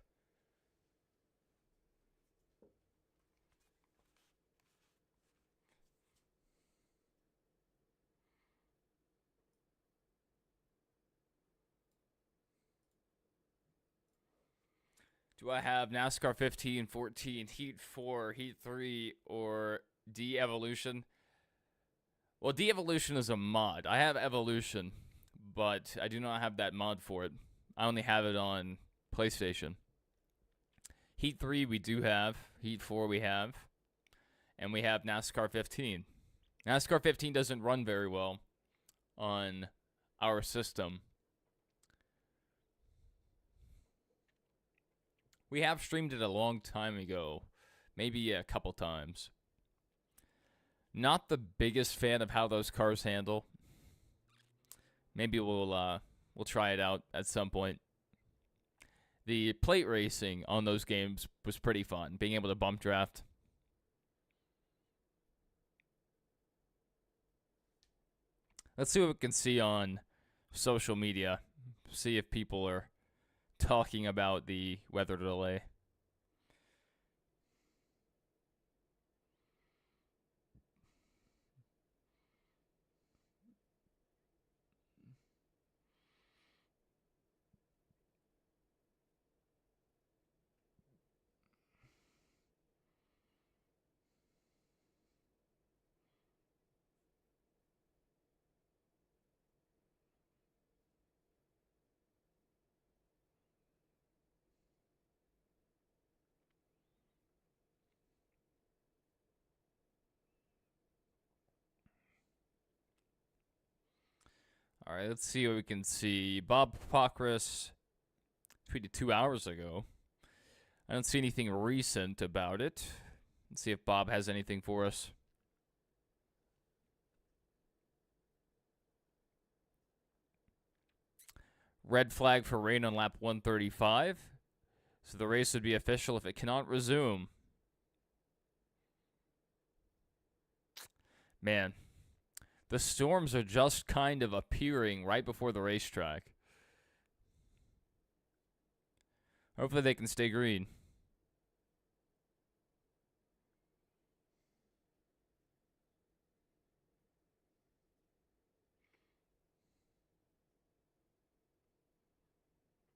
Do I have NASCAR 15, 14, Heat 4, Heat 3, or De-Evolution? Well, De-Evolution is a mod. I have Evolution, but I do not have that mod for it. I only have it on PlayStation. Heat 3 we do have. Heat 4 we have. And we have NASCAR 15. NASCAR 15 doesn't run very well on our system. We have streamed it a long time ago. Maybe a couple times. Not the biggest fan of how those cars handle. Maybe we'll try it out at some point. The plate racing on those games was pretty fun. Being able to bump draft. Let's see what we can see on social media. See if people are talking about the weather delay. All right, let's see what we can see. Bob Pockrass tweeted 2 hours ago. I don't see anything recent about it. Let's see if Bob has anything for us. Red flag for rain on lap 135. So the race would be official if it cannot resume. Man, the storms are just kind of appearing right before the racetrack. Hopefully they can stay green.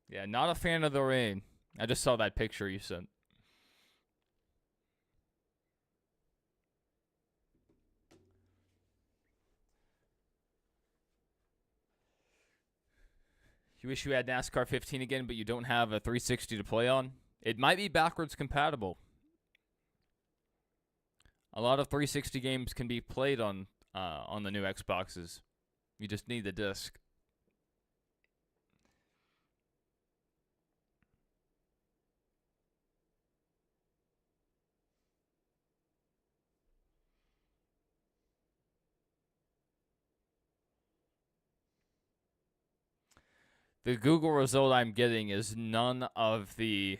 Yeah, not a fan of the rain. I just saw that picture you sent. You wish you had NASCAR 15 again, but you don't have a 360 to play on? It might be backwards compatible. A lot of 360 games can be played on the new Xboxes. You just need the disc. The Google result I'm getting is none of the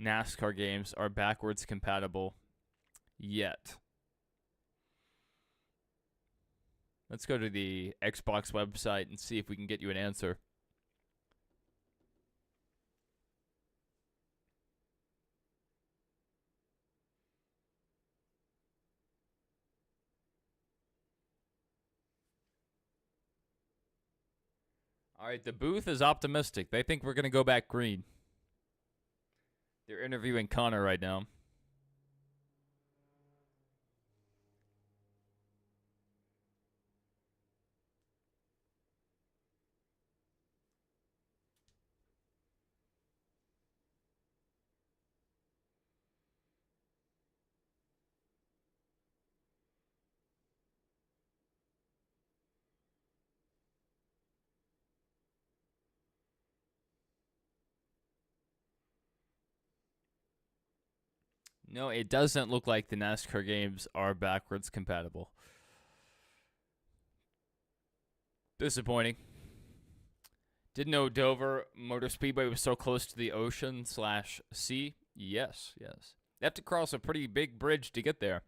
NASCAR games are backwards compatible yet. Let's go to the Xbox website and see if we can get you an answer. All right, the booth is optimistic. They think we're going to go back green. They're interviewing Connor right now. No, it doesn't look like the NASCAR games are backwards compatible. Disappointing. Didn't know Dover Motor Speedway was so close to the ocean/sea. Yes, yes. You have to cross a pretty big bridge to get there.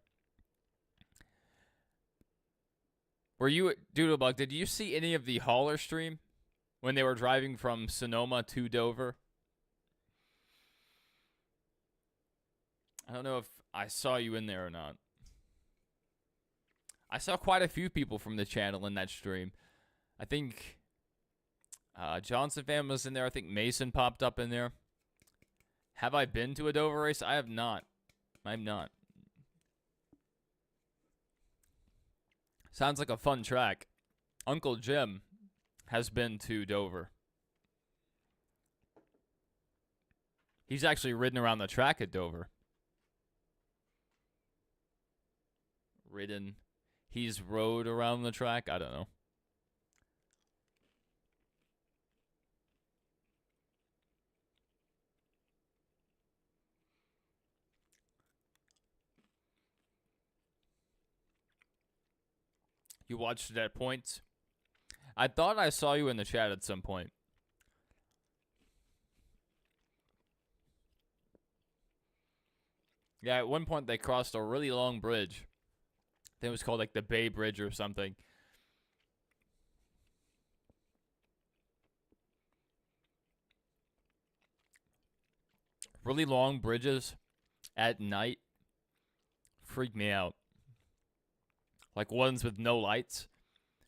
Were you, Doodlebug, did you see any of the hauler stream when they were driving from Sonoma to Dover? I don't know if I saw you in there or not. I saw quite a few people from the channel in that stream. I think Johnson fam was in there. I think Mason popped up in there. Have I been to a Dover race? I have not. I'm not. Sounds like a fun track. Uncle Jim has been to Dover. He's actually ridden around the track at Dover. He's rode around the track. I don't know. You watched it at points? I thought I saw you in the chat at some point. Yeah, at one point they crossed a really long bridge. I think it was called like the Bay Bridge or something. Really long bridges at night freak me out. Like ones with no lights.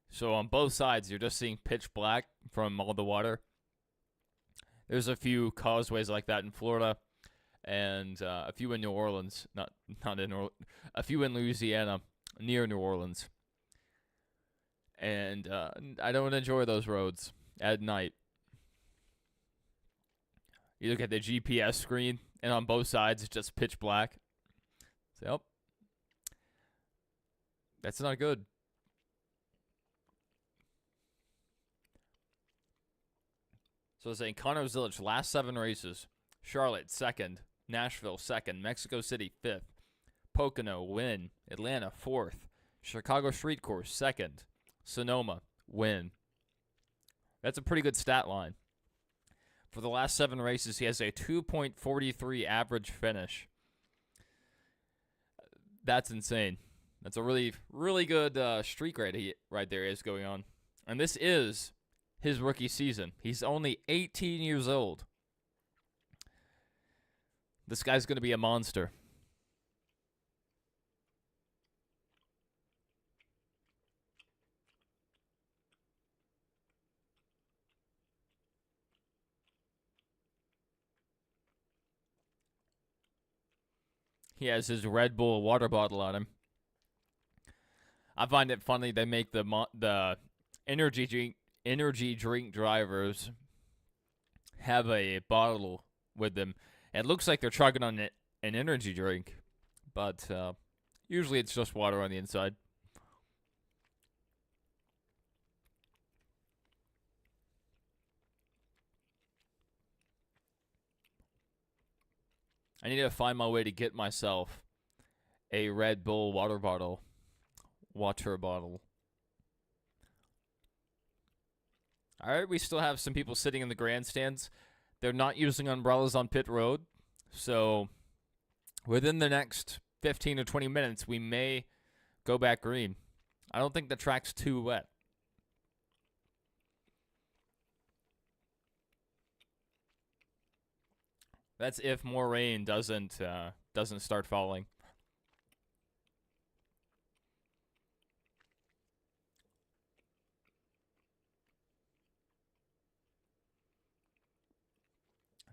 So on both sides, you're just seeing pitch black from all the water. There's a few causeways like that in Florida, and a few in New Orleans. A few in Louisiana, near New Orleans. And I don't enjoy those roads at night. You look at the GPS screen, and on both sides, it's just pitch black. So, yep. That's not good. So saying Connor Zilic, last 7 races. Charlotte, 2nd. Nashville, 2nd. Mexico City, 5th. Pocono, win. Atlanta, 4th. Chicago Street Course, 2nd. Sonoma, win. That's a pretty good stat line. For the last 7 races, he has a 2.43 average finish. That's insane. That's a really, really good streak right there is going on. And this is his rookie season. He's only 18 years old. This guy's going to be a monster. He has his Red Bull water bottle on him. I find it funny they make the energy drink drivers have a bottle with them. It looks like they're chugging on an energy drink, but usually it's just water on the inside. I need to find my way to get myself a Red Bull water bottle. All right, we still have some people sitting in the grandstands. They're not using umbrellas on pit road. So within the next 15 or 20 minutes, we may go back green. I don't think the track's too wet. That's if more rain doesn't start falling.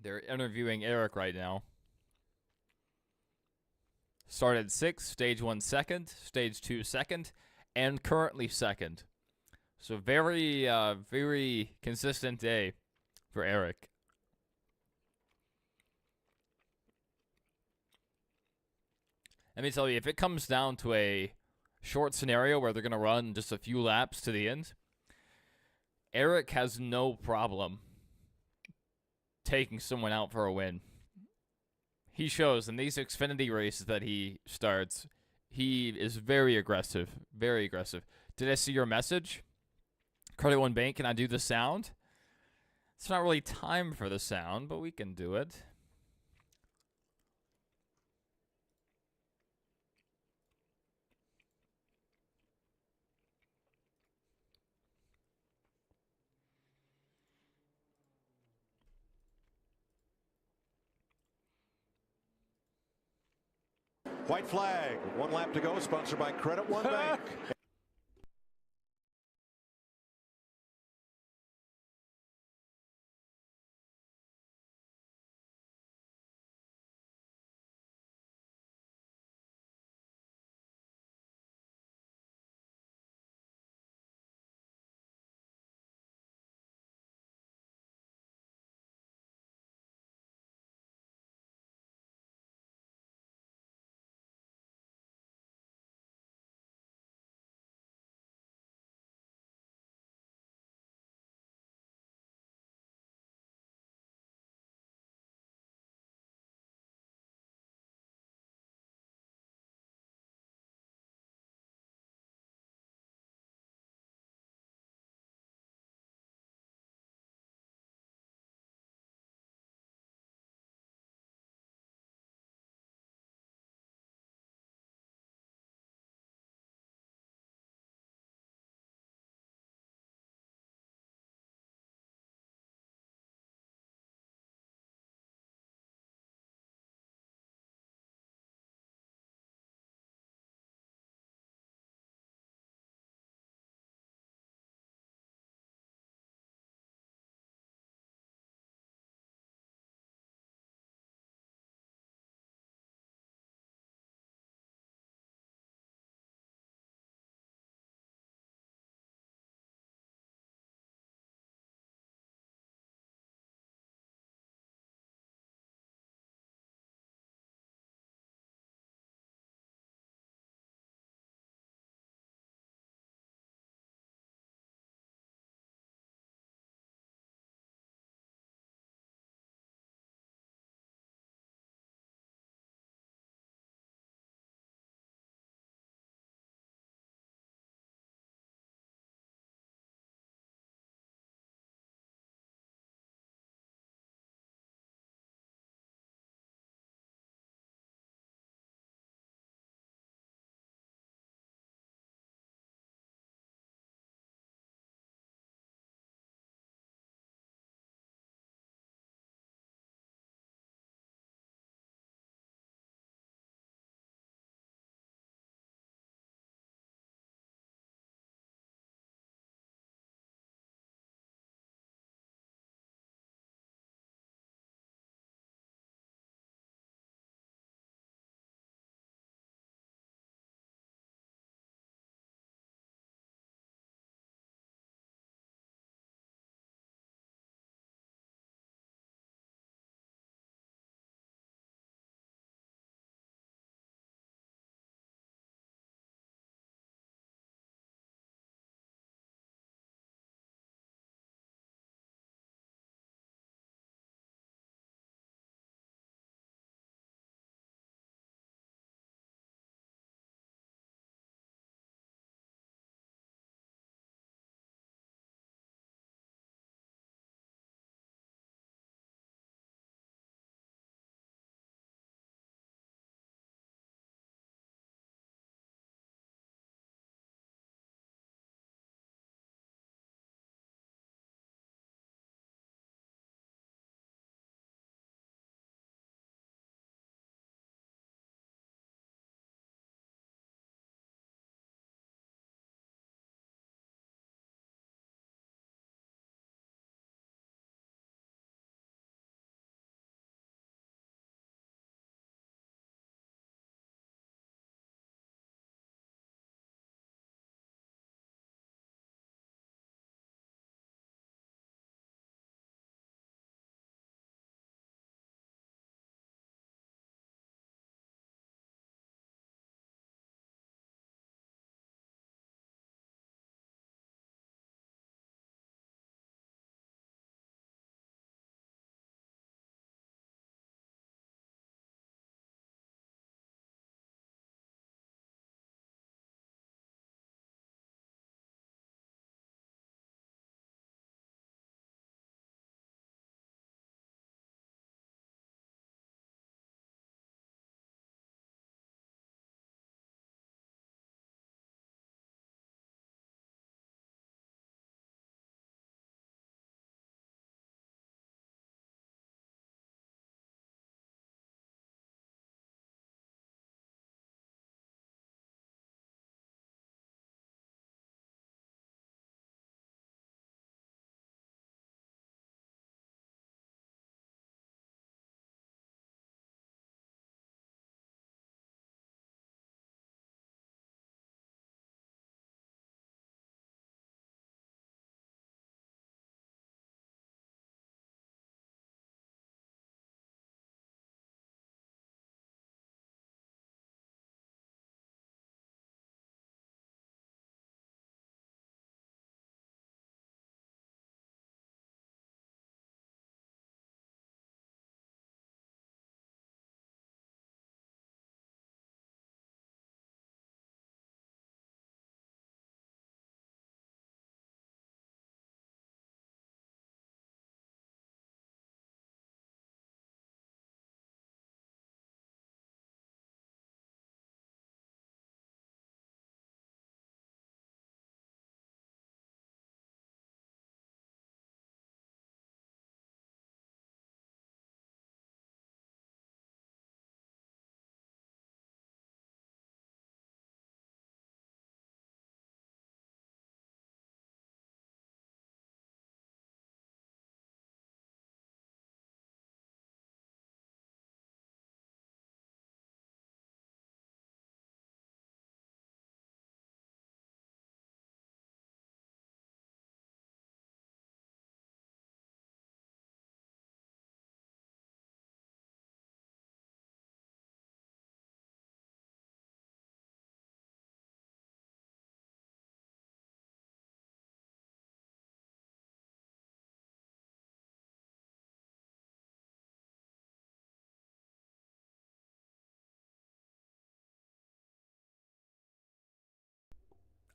They're interviewing Eric right now. Started 6th, stage 1 second, stage 2 second, and currently second. So very, very consistent day for Eric. Let me tell you, if it comes down to a short scenario where they're going to run just a few laps to the end, Eric has no problem taking someone out for a win. He shows in these Xfinity races that he starts, he is very aggressive, very aggressive. Did I see your message? Credit One Bank, can I do the sound? It's not really time for the sound, but we can do it. White flag, 1 lap to go, sponsored by Credit One Bank.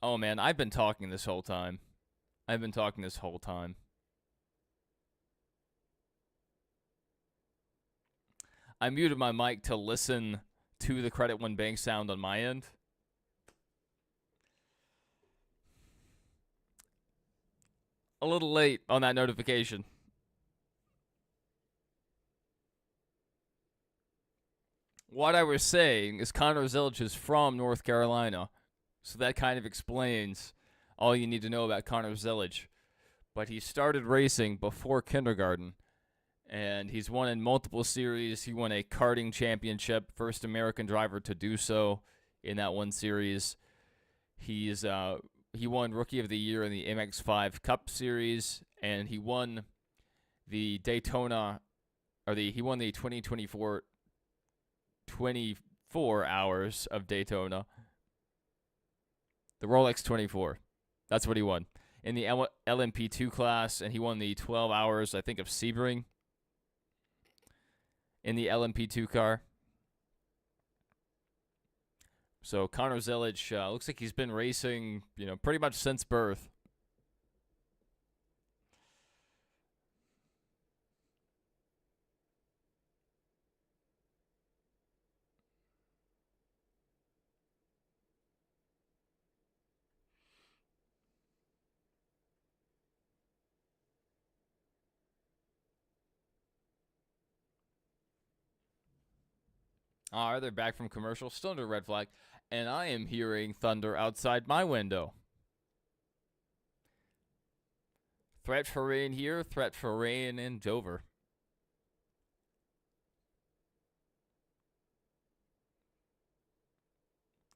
Oh, man, I've been talking this whole time. I muted my mic to listen to the Credit One Bank sound on my end. A little late on that notification. What I was saying is Connor Zilic is from North Carolina, so that kind of explains all you need to know about Connor Zilic. But he started racing before kindergarten, and he's won in multiple series. He won a karting championship, first American driver to do so in that one series. He won Rookie of the Year in the MX5 Cup Series, and he won the Daytona, he won the 2024 24 hours of Daytona. The Rolex 24. That's what he won. In the LMP2 class, and he won the 12 hours, I think, of Sebring in the LMP2 car. So Connor Zilic looks like he's been racing, pretty much since birth. Are they back from commercial? Still under red flag. And I am hearing thunder outside my window. Threat for rain here. Threat for rain in Dover.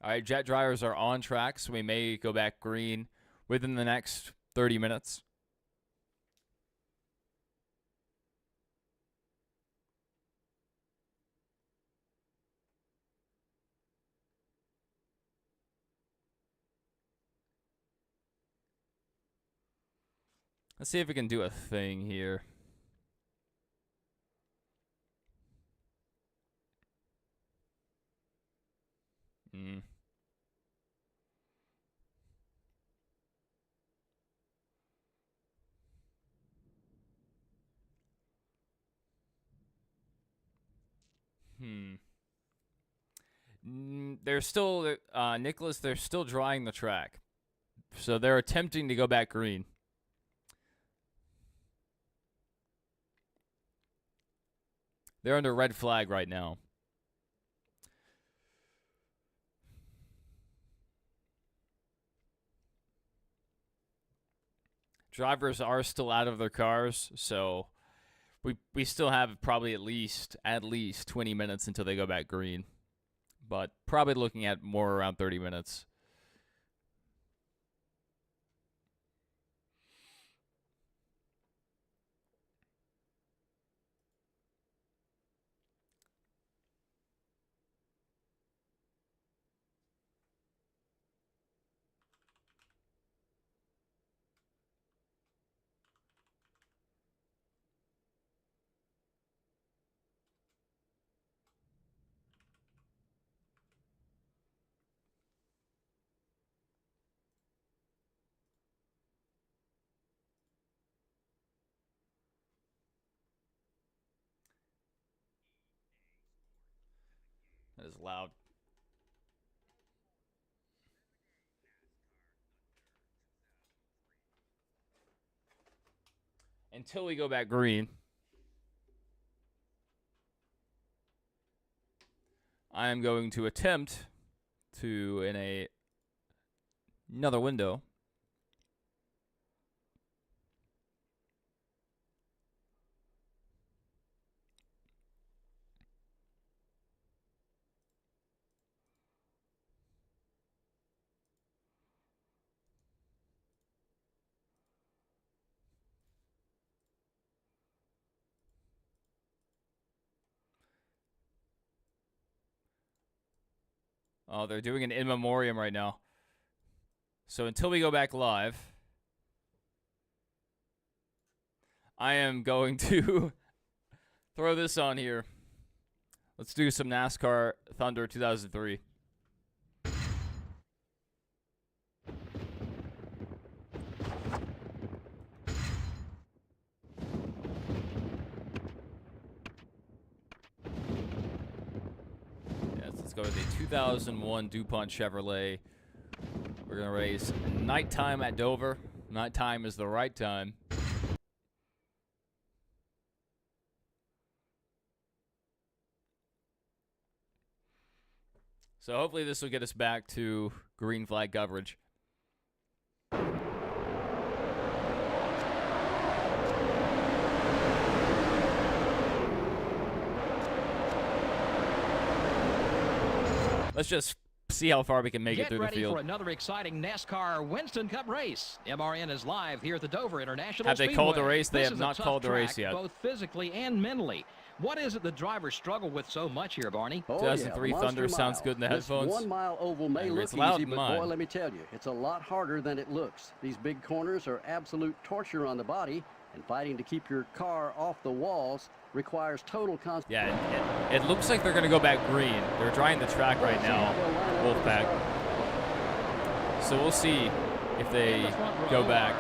All right, jet dryers are on track, so we may go back green within the next 30 minutes. Let's see if we can do a thing here. They're still, Nicholas, they're still drying the track. So they're attempting to go back green. They're under red flag right now. Drivers are still out of their cars, so we still have probably at least 20 minutes until they go back green. But probably looking at more around 30 minutes. That is loud. Until we go back green, I am going to attempt to, in another window, oh, they're doing an in memoriam right now. So until we go back live, I am going to throw this on here. Let's do some NASCAR Thunder 2003. go to the 2001 DuPont Chevrolet. We're going to race nighttime at Dover. Nighttime is the right time. So hopefully this will get us back to green flag coverage. Let's just see how far we can make it through the field. Get ready for another exciting NASCAR Winston Cup race. MRN is live here at the Dover International Have they Speedway. called the race? They This have is a not tough called the race track, yet. both physically and mentally. What is it the drivers struggle with so much here, Barney? 2003 Thunder sounds good in the headphones. 1 mile oval may look it's loud easy, in but mine. boy, let me tell you, it's a lot harder than it looks. These big corners are absolute torture on the body, and fighting to keep your car off the walls requires total concentration. Yeah, it looks like they're going to go back green. They're drying the track right now, Wolfpack. So we'll see if they go back.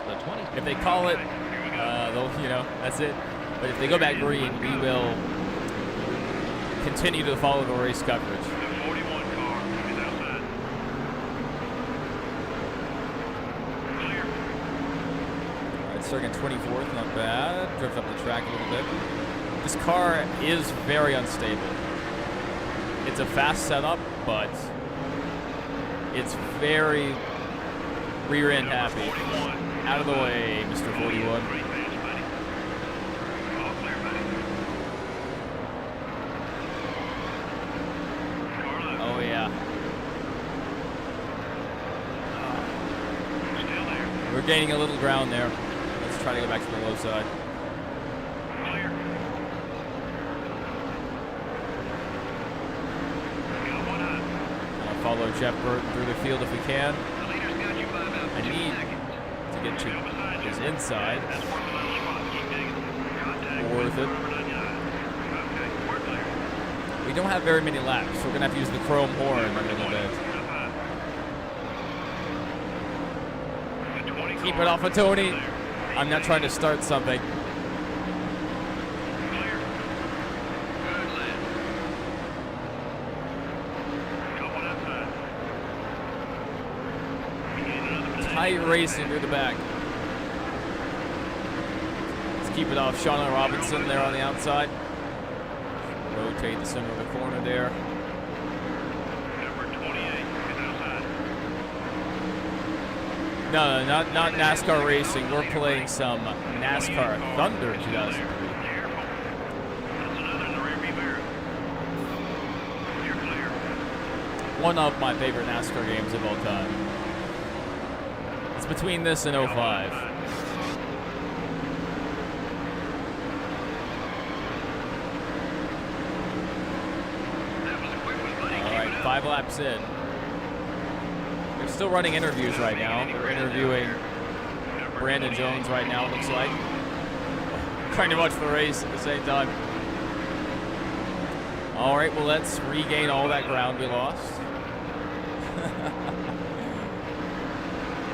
If they call it, they'll, that's it. But if they go back green, we will continue to follow the race coverage. The 41 car is outside. Clear. All right, starting 24th, not bad. Drift up the track a little bit. This car is very unstable. It's a fast setup, but it's very rear end happy. Out of the way, Mr. 41. Oh yeah. We're gaining a little ground there. Let's try to go back to the low side. Follow Jeff Burton through the field if we can. I need to get to his inside. Worth it. We don't have very many laps. We're going to have to use the chrome horn a little bit. Keep it off of Tony. I'm not trying to start something. Tight racing through the back. Let's keep it off Shauna Robinson there on the outside. Rotate the center of the corner there. Number 28 is outside. No, not NASCAR racing. We're playing some NASCAR Thunder 2003. Careful. That's another in the rearview mirror. You're clear. One of my favorite NASCAR games of all time. It's between this and 05. All right, 5 laps in. They're still running interviews right now. They're interviewing Brandon Jones right now, it looks like. Trying to watch the race at the same time. All right, well, let's regain all that ground we lost.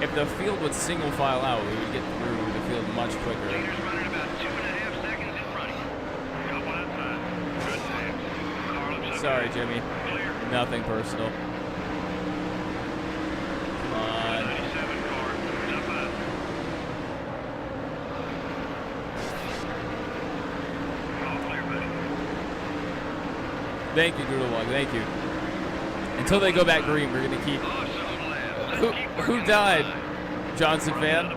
If the field would single file out, we would get through the field much quicker. Leaders running about 2.5 seconds in front of you. Couple outside. Good pass. Car looks okay. Sorry, Jimmy. Clear. Nothing personal. Come on. 97 car is outside. All clear, buddy. Thank you, Doodlewog. Thank you. Until they go back green, we're going to keep... Who died? Johnson fan?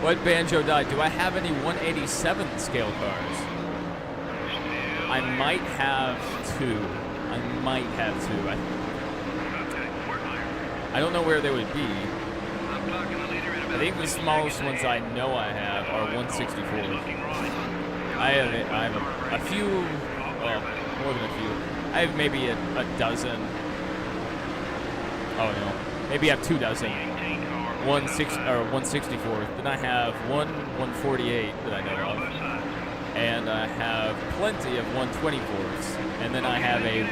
What banjo died? Do I have any 187 scale cars? I might have 2. I don't know where they would be. I think the smallest ones I know I have are 164. I have a few, well, more than a few. I have maybe a dozen. Oh no, maybe I have 2 dozen. 164. Then I have 148 that I know of, and I have plenty of 124s. And then I have a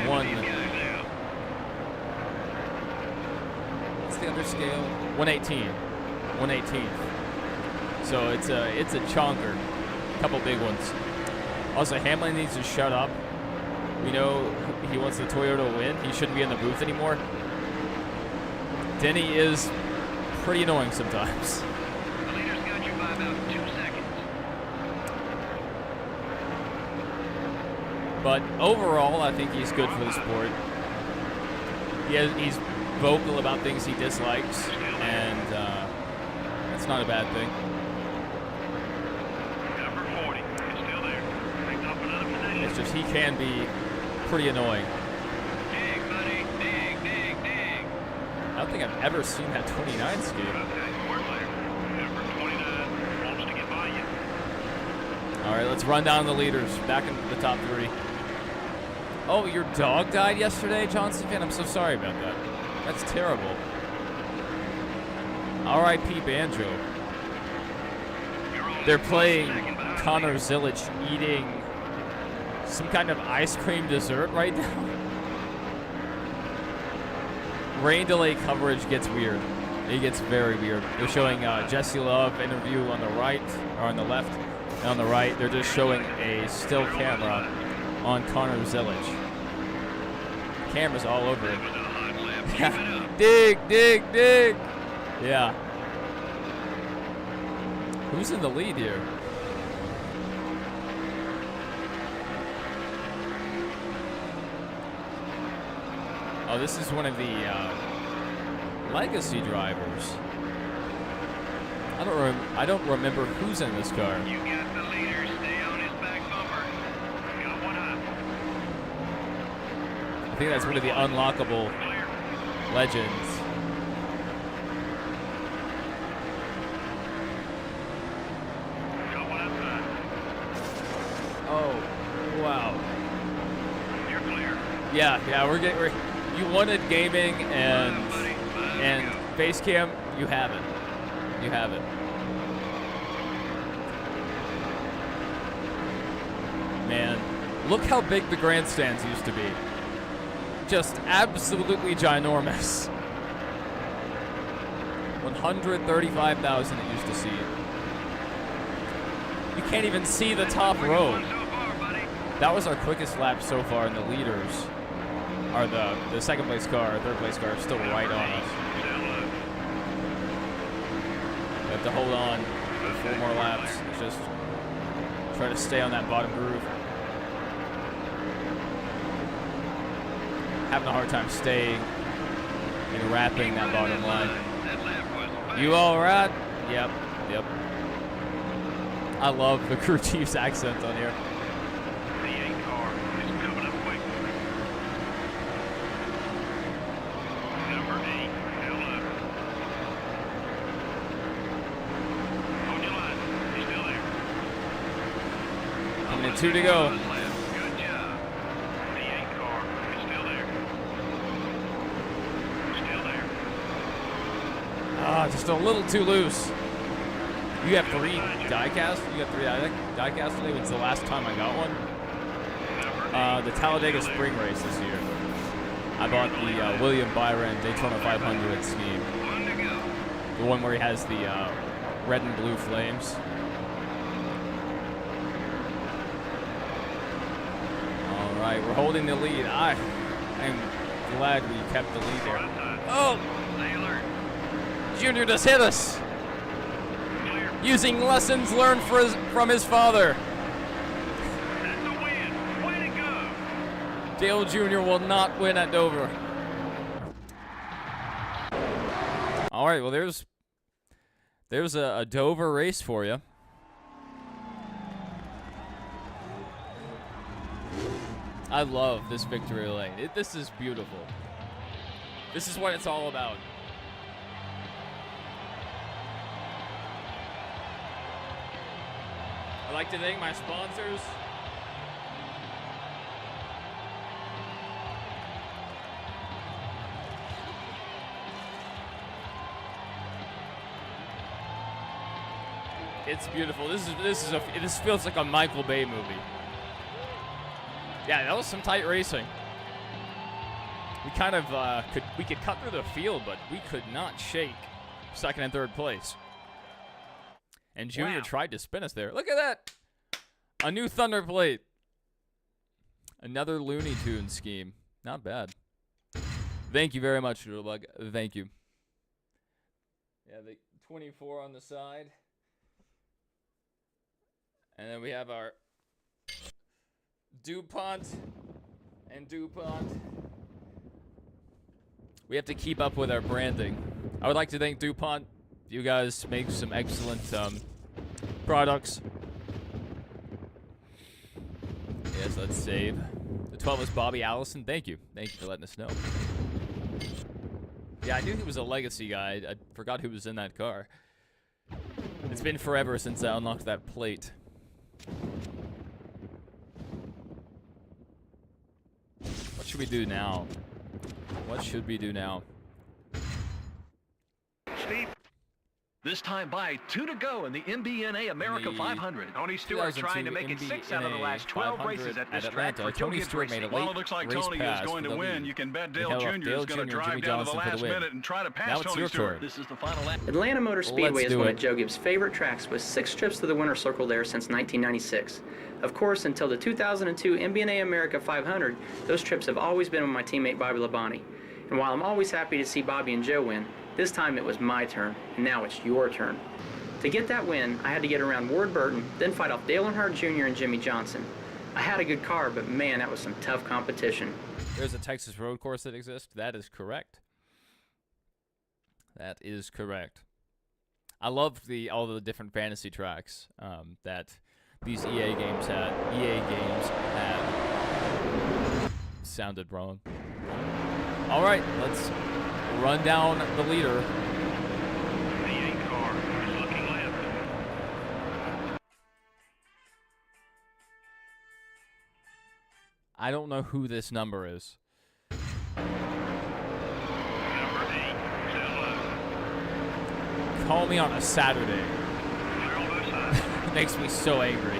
what's the other scale? 118. 118th. So it's a chonker. A couple big ones. Also, Hamlin needs to shut up. We know he wants the Toyota to win. He shouldn't be in the booth anymore. Denny is pretty annoying sometimes. The leader's got you by about 2 seconds. But overall, I think he's good for the sport. He's vocal about things he dislikes, and that's not a bad thing. Number 40 is still there. Picked up another position. It's just he can be pretty annoying. Dig, buddy. Dig, dig, dig. I don't think I've ever seen that 29 skate. Okay, we're clear. Number 29 wants to get by you. All right, let's run down the leaders. Back into the top 3. Oh, your dog died yesterday, Johnson fan? I'm so sorry about that. That's terrible. R.I.P. Banjo. You're only They're 1 playing second behind the Connor leader. Zilic eating some kind of ice cream dessert right now. Rain delay coverage gets weird. It gets very weird. They're showing Jesse Love interview on the right, or on the left, and on the right, they're just showing a still camera on Connor Zilic. Cameras all over him. That was a hot lap. Keep it up. Dig, dig, dig. Yeah. Who's in the lead here? Oh, this is one of the legacy drivers. I don't remember who's in this car. You got the leader. Stay on his back bumper. Got one up. I think that's one of the unlockable Clear. legends. Got one outside. Oh, wow. You're clear. Yeah, we're you wanted gaming and Buddy, and base cam, you have it. You have it. Man, look how big the grandstands used to be. Just absolutely ginormous. 135,000 it used to see. You can't even see the top row. One so far, buddy. That was our quickest lap so far, and the leaders are the second place car, third place car still right on us. Down low. We have to hold on for 4 more laps. It's just try to stay on that bottom groove. Having a hard time staying and wrapping that bottom line. That lap was fast. You all right? Yep. I love the crew chief's accent on here. The 8 car is coming up quick. Number 8, held up. On your line. He's still there. Only 2 to go. Good job. The 8 car is still there. Still there. Just a little too loose. You have 3 die-cast? You got 3 die-cast today? It's the last time I got one. The Talladega Spring Race this year. I bought the William Byron Daytona 500 scheme. 1 to go. The one where he has the red and blue flames. All right, we're holding the lead. I am glad we kept the lead there. Oh, Stay alert. Junior just hit us. Clear. Using lessons learned from his father. That's a win. Way to go. Dale Jr. will not win at Dover. All right, well, there's a Dover race for you. I love this victory lane. This is beautiful. This is what it's all about. I'd like to thank my sponsors. It's beautiful. This feels like a Michael Bay movie. Yeah, that was some tight racing. We kind of could cut through the field, but we could not shake second and third place. And Junior tried to spin us there. Look at that. A new Thunder plate. Another Looney Tunes scheme. Not bad. Thank you very much, Doodlebug. Thank you. Yeah, the 24 on the side. And then we have our DuPont and DuPont. We have to keep up with our branding. I would like to thank DuPont. You guys make some excellent products. Yes, let's save. The 12 is Bobby Allison. Thank you. Thank you for letting us know. Yeah, I knew he was a legacy guy. I forgot who was in that car. It's been forever since I unlocked that plate. What should we do now? What should we do now? Steve. This time by 2 to go in the MBNA America 500. Tony Stewart trying to make it 6 out of the last 12 races at this track for Tony Stewart made a late Well, it looks like race Tony pass is going for to the win. lead. You can bet They Dale held up Jr. Dale is going to Jr. and drive Jimmy down to the Johnson for the last win. minute and try to Now pass it's Tony your Stewart. turn. This is the final lap. Atlanta Motor Speedway Let's is do one it. of Joe Gibbs' favorite tracks with 6 trips to the winner's circle there since 1996. Of course, until the 2002 MBNA America 500, those trips have always been with my teammate Bobby Labonte. And while I'm always happy to see Bobby and Joe win, this time it was my turn, and now it's your turn. To get that win, I had to get around Ward Burton, then fight off Dale Earnhardt Jr. and Jimmy Johnson. I had a good car, but man, that was some tough competition. There's a Texas road course that exists. That is correct. That is correct. I love all the different fantasy tracks that these EA games had. Sounded wrong. All right, let's run down the leader. The 8 car is looking left. I don't know who this number is. Number 8, still low. Call me on a Saturday. Clear on both sides. It makes me so angry.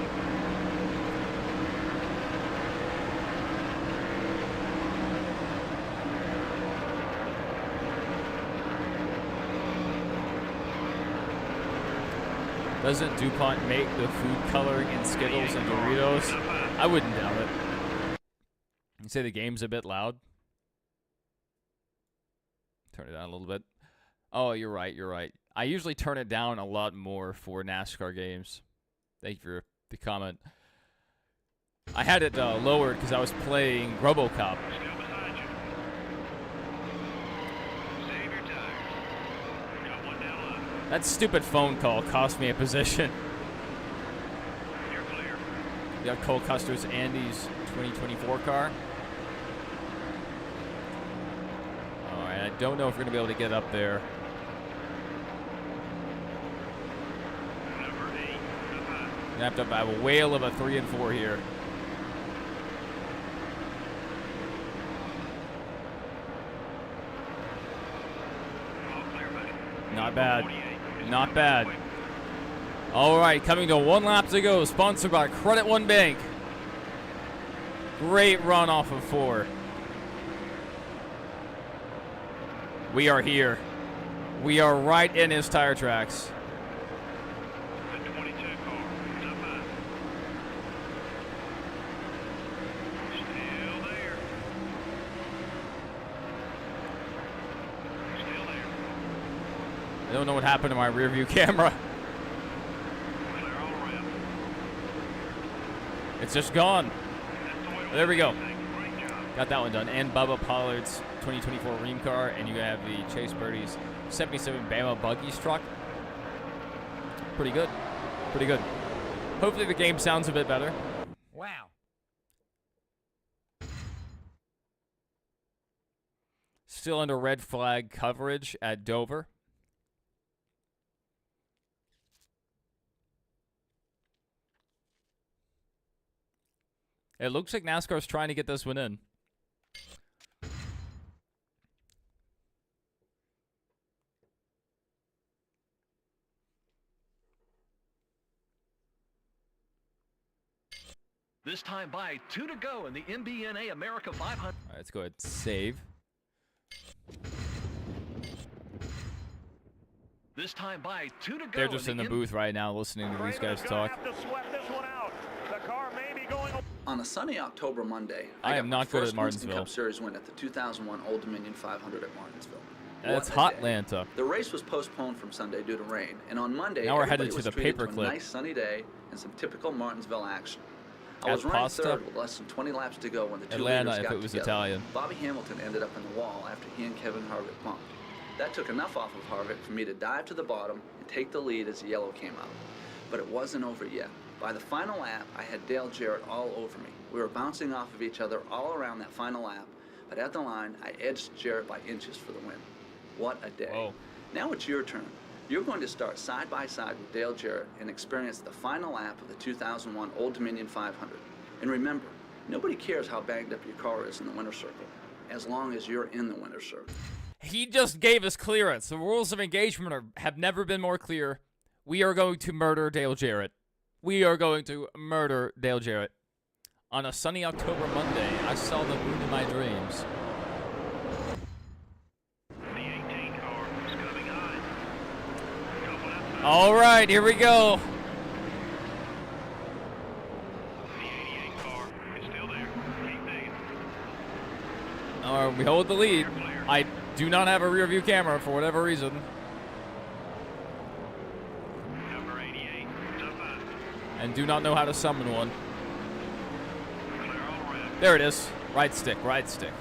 Doesn't DuPont make the food coloring in Skittles and Doritos? I wouldn't doubt it. You say the game's a bit loud? Turn it down a little bit. Oh, you're right, you're right. I usually turn it down a lot more for NASCAR games. Thank you for the comment. I had it lowered because I was playing RoboCop. Still beside you. Save your tires. Got one down low. That stupid phone call cost me a position. You're clear. We got Cole Custer's Andy's 2024 car. Alright, I don't know if we're going to be able to get up there. Number 8, up high. Gonna have to have a whale of a 3 and 4 here. All clear, buddy. Not bad. 48 is Not moving bad. quick. Alright, coming to 1 lap to go. Sponsored by Credit One Bank. Great run off of 4. We are here. We are right in his tire tracks. The 22 car is up high. Still there. Still there. I don't know what happened to my rear view camera. Clear all around. It's just gone. That's the way to There we go. win. Great job. Got that one done. And Bubba Pollard's 2024 Ream car. And you have the Chase Birdie's 77 Bama Buggies truck. Pretty good. Pretty good. Hopefully the game sounds a bit better. Wow. Still under red flag coverage at Dover. It looks like NASCAR's trying to get this one in. This time by 2 to go in the MBNA America 500. All right, let's go ahead and save. This time by 2 to go. They're just in the booth right now listening to these guys talk. Have to sweat this one out. The car may be going. On a sunny October Monday, I am got my not good first at Martinsville. Winston Cup Series win at the 2001 Old Dominion 500 at Martinsville. That's What a day. Hotlanta. The race was postponed from Sunday due to rain, and on Monday, Now we're everybody headed to was the treated to a paperclip. nice sunny day and some typical Martinsville action. I At was running Pasta? third with less than 20 laps to go when the two Atlanta, leaders if got it was together. Italian. Bobby Hamilton ended up in the wall after he and Kevin Harvick bumped. That took enough off of Harvick for me to dive to the bottom and take the lead as the yellow came out. But it wasn't over yet. By the final lap, I had Dale Jarrett all over me. We were bouncing off of each other all around that final lap, but at the line, I edged Jarrett by inches for the win. What a day. Whoa. Now it's your turn. You're going to start side by side with Dale Jarrett and experience the final lap of the 2001 Old Dominion 500. And remember, nobody cares how banged up your car is in the winner's circle, as long as you're in the winner's circle. He just gave us clearance. The rules of engagement have never been more clear. We are going to murder Dale Jarrett. We are going to murder Dale Jarrett. On a sunny October Monday, I saw the moon in my dreams. The 18 car is coming high. Couple outside. All right, here we go. The 88 car is still there. Keep digging. All right, we hold the lead. I do not have a rear view camera for whatever reason. Number 88 is up high. And do not know how to summon one. Clear all around. There it is. Right stick, right stick.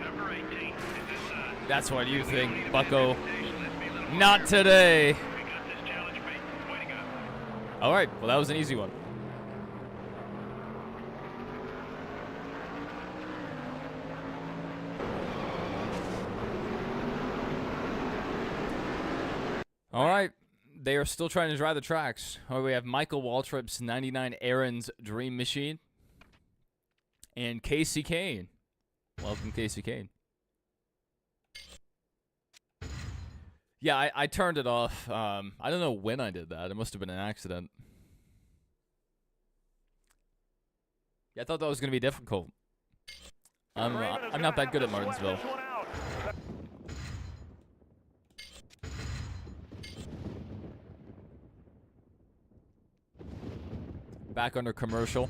Number 18 is inside. That's what you think, bucko. Not today. We got this challenge beat. Way to go. All right, well, that was an easy one. All right, they are still trying to dry the tracks. Oh, we have Michael Waltrip's 99 Aaron's Dream Machine and Casey Kane. Welcome, Casey Kane. Yeah, I turned it off. I don't know when I did that. It must have been an accident. Yeah, I thought that was going to be difficult. I'm not that good at Martinsville. Back under commercial.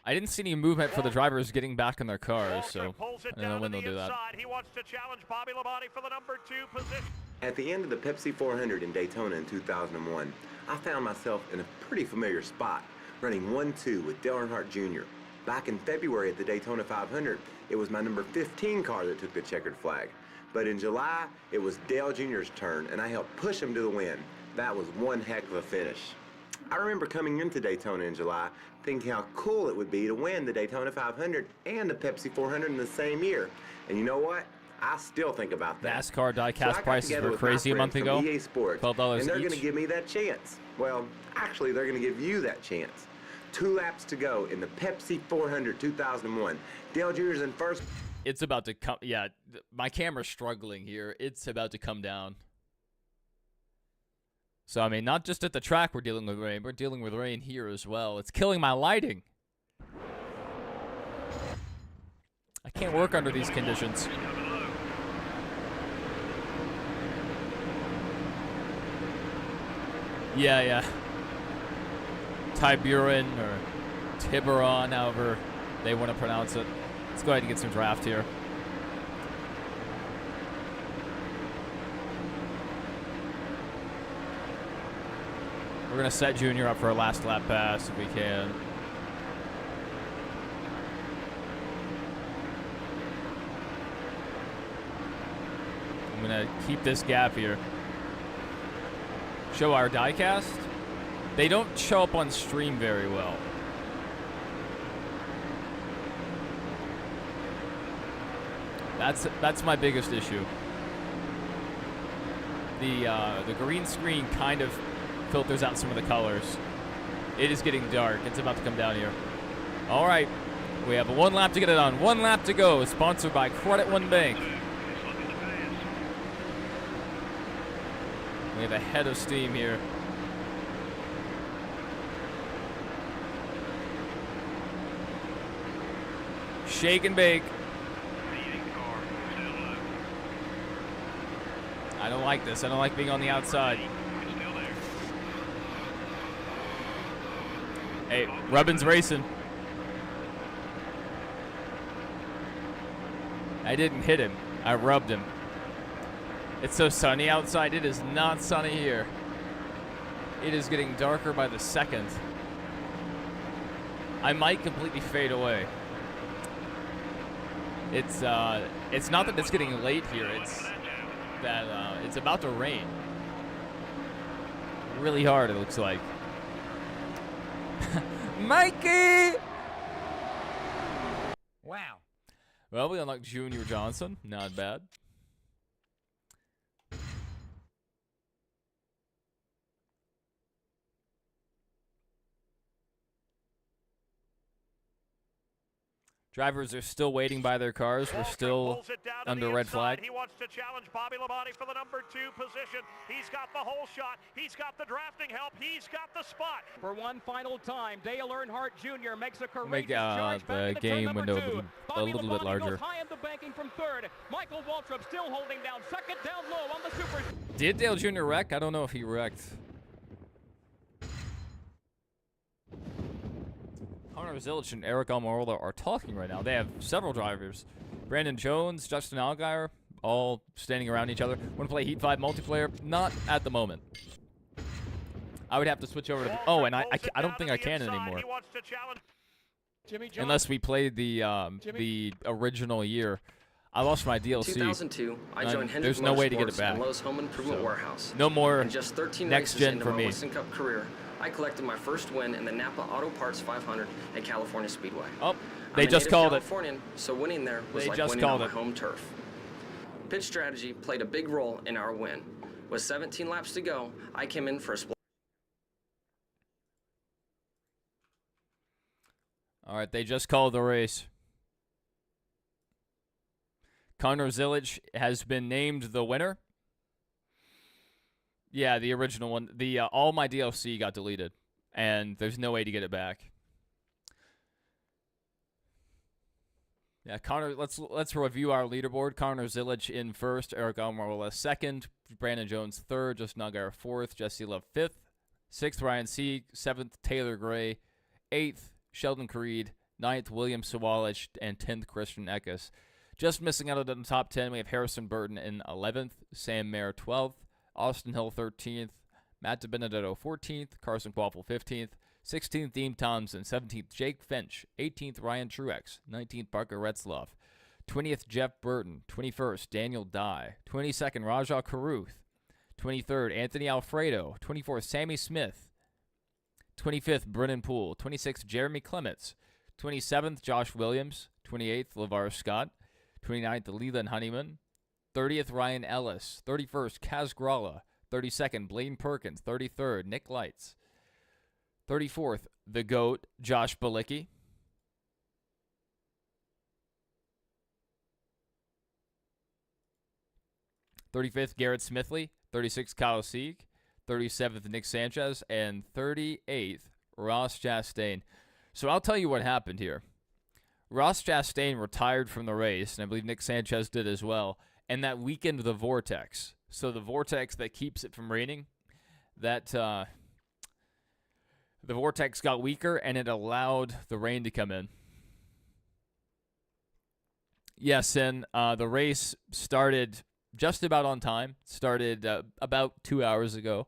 I didn't see any movement for the drivers getting back in their cars, so I don't know when they'll do that. He wants to challenge Bobby Labonte for the number 2 position. At the end of the Pepsi 400 in Daytona in 2001, I found myself in a pretty familiar spot, running 1-2 with Dale Earnhardt Jr. Back in February at the Daytona 500, it was my number 15 car that took the checkered flag. But in July, it was Dale Jr.'s turn, and I helped push him to the win. That was one heck of a finish. I remember coming into Daytona in July thinking how cool it would be to win the Daytona 500 and the Pepsi 400 in the same year. And you know what? I still think about that. NASCAR diecast got prices together were with my crazy a month friends ago. from EA Sports, $12 and they're each. going to give me that chance. Well, actually, they're going to give you that chance. 2 laps to go in the Pepsi 400 2001. Dale Jr.'s in first. It's about to come. Yeah, my camera's struggling here. It's about to come down. So, I mean, not just at the track we're dealing with rain. We're dealing with rain here as well. It's killing my lighting. I can't work under these conditions. Yeah. Tiburon or Tiburon, however they want to pronounce it. Let's go ahead and get some draft here. We're going to set Junior up for a last lap pass if we can. I'm going to keep this gap here. Show our diecast. They don't show up on stream very well. That's my biggest issue. The green screen kind of filters out some of the colors. It is getting dark. It's about to come down here. All right. We have 1 lap to get it on. 1 lap to go. Sponsored by Credit One Bank. We have a head of steam here. Shake and bake. I don't like this. I don't like being on the outside. Hey, Rubbin's racing. I didn't hit him. I rubbed him. It's so sunny outside. It is not sunny here. It is getting darker by the second. I might completely fade away. It's not that it's getting late here. It's that it's about to rain. Really hard, it looks like. Mikey! Wow. Well, we unlocked Junior Johnson. Not bad. Drivers are still waiting by their cars. We're still under red flag. He wants to challenge Bobby Labonte for the number 2 position. He's got the whole shot. He's got the drafting help. He's got the spot. For one final time, Dale Earnhardt Jr. makes a courageous Make charge back the game turn window two. a little bit larger. Goes high in the banking from third. Michael Waltrip still holding down second, down low on the super. Did Dale Jr. wreck? I don't know if he wrecked. Connor Zilic and Eric Almirola are talking right now. They have several drivers. Brandon Jones, Justin Allgaier, all standing around each other. Want to play Heat 5 multiplayer? Not at the moment. I would have to switch over to... Oh, and I don't think I can anymore. Unless we played the original year. I lost my DLC. 2002, I joined Hendrick There's no way to get it Motorsports back. and Lowe's Home Improvement Warehouse. No more In just 13 next races gen into for my me. Winston Cup career, I collected my first win in the Napa Auto Parts 500 at California Speedway. Oh, I'm they a just native called it. Californian, so winning there was They like just winning on called my it. home turf. Pit strategy played a big role in our win. With 17 laps to go, I came in for a split. All right, they just called the race. Connor Zilic has been named the winner. Yeah, the original one. The all my DLC got deleted, and there's no way to get it back. Yeah, Connor. Let's review our leaderboard. Connor Zilic in first, Eric Almirola second, Brandon Jones third, Justin Allgaier fourth, Jesse Love fifth, sixth Ryan Sieg, seventh Taylor Gray, eighth Sheldon Creed, ninth William Sawalich, and 10th Christian Eckes. Just missing out of the top 10, we have Harrison Burton in 11th, Sam Mayer 12th, Austin Hill 13th, Matt DiBenedetto 14th, Carson Quaffle 15th, 16th Dean Thompson, 17th Jake Finch, 18th Ryan Truex, 19th Parker Retzloff, 20th Jeff Burton, 21st Daniel Dye, 22nd Rajah Caruth, 23rd Anthony Alfredo, 24th Sammy Smith, 25th Brennan Poole, 26th Jeremy Clements, 27th Josh Williams, 28th LeVar Scott, 29th Leland Honeyman, 30th Ryan Ellis, 31st Kaz Gralla, 32nd Blaine Perkins, 33rd Nick Lights, 34th the GOAT Josh Balicki, 35th Garrett Smithley, 36th Kyle Sieg, 37th Nick Sanchez, and 38th Ross Chastain. So I'll tell you what happened here. Ross Chastain retired from the race, and I believe Nick Sanchez did as well, and that weakened the vortex. So the vortex that keeps it from raining, that the vortex got weaker, and it allowed the rain to come in. Yes, and the race started just about on time. Started about 2 hours ago.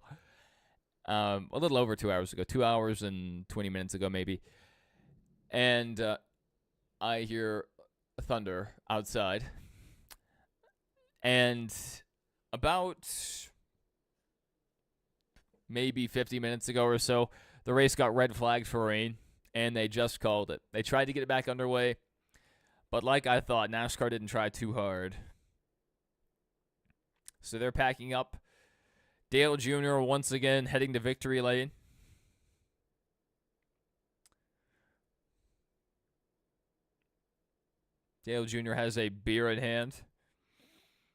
A little over 2 hours ago. 2 hours and 20 minutes ago, maybe. And I hear thunder outside. And about maybe 50 minutes ago or so, the race got red flagged for rain, and they just called it. They tried to get it back underway, but like I thought, NASCAR didn't try too hard. So they're packing up. Dale Jr. once again heading to victory lane. Dale Jr. has a beer in hand.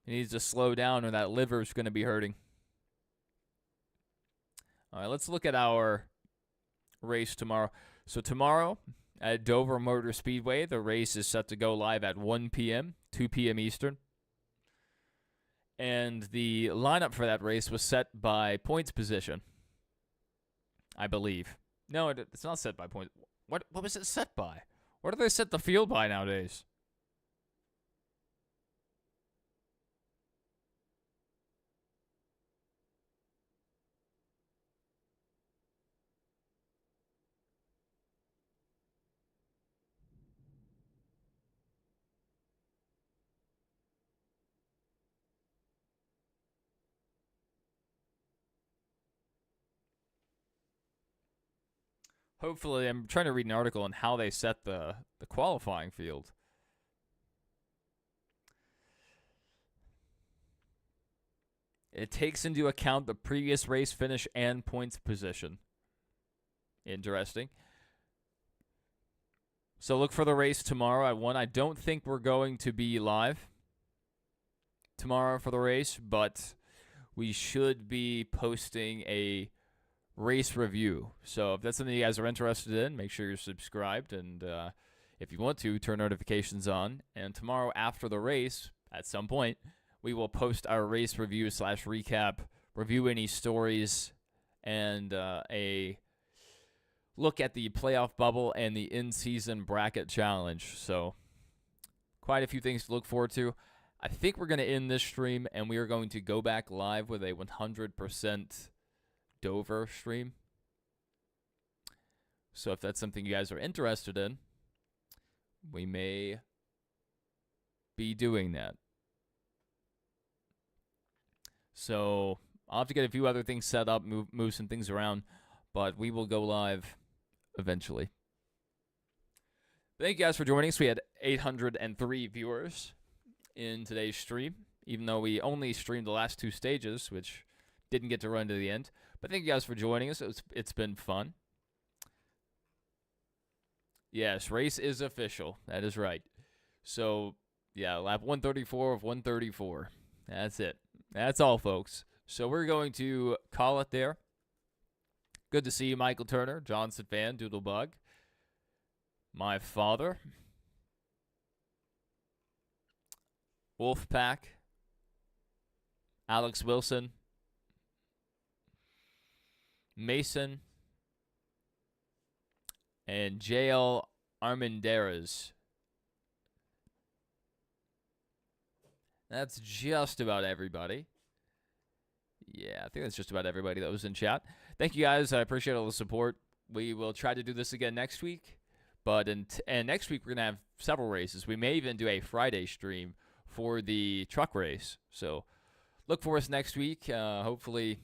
He needs to slow down or that liver's going to be hurting. All right, let's look at our race tomorrow. So tomorrow at Dover Motor Speedway, the race is set to go live at 1 p.m., 2 p.m. Eastern. And the lineup for that race was set by points position, I believe. No, it's not set by points. What was it set by? What do they set the field by nowadays? Hopefully, I'm trying to read an article on how they set the qualifying field. It takes into account the previous race finish and points position. Interesting. So look for the race tomorrow at 1. I don't think we're going to be live tomorrow for the race, but we should be posting a race review. So if that's something you guys are interested in, make sure you're subscribed, and if you want to, turn notifications on. And tomorrow after the race, at some point, we will post our race review / recap, review any stories, and a look at the playoff bubble and the in-season bracket challenge. So quite a few things to look forward to. I think we're going to end this stream, and we are going to go back live with a 100% Dover stream. So if that's something you guys are interested in, we may be doing that. So I'll have to get a few other things set up, move some things around, but we will go live eventually. Thank you guys for joining us. We had 803 viewers in today's stream, even though we only streamed the last 2 stages, which didn't get to run to the end. But thank you guys for joining us. It's been fun. Yes, race is official. That is right. So, yeah, lap 134 of 134. That's it. That's all, folks. So we're going to call it there. Good to see you, Michael Turner, Johnson fan, Doodlebug, my father, Wolfpack, Alex Wilson, Mason, and JL Armendariz. That's just about everybody. Yeah, I think that's just about everybody that was in chat. Thank you guys. I appreciate all the support. We will try to do this again next week. But and next week we're going to have several races. We may even do a Friday stream for the truck race. So look for us next week. Hopefully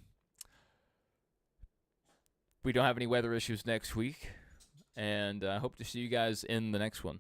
we don't have any weather issues next week. And I hope to see you guys in the next one.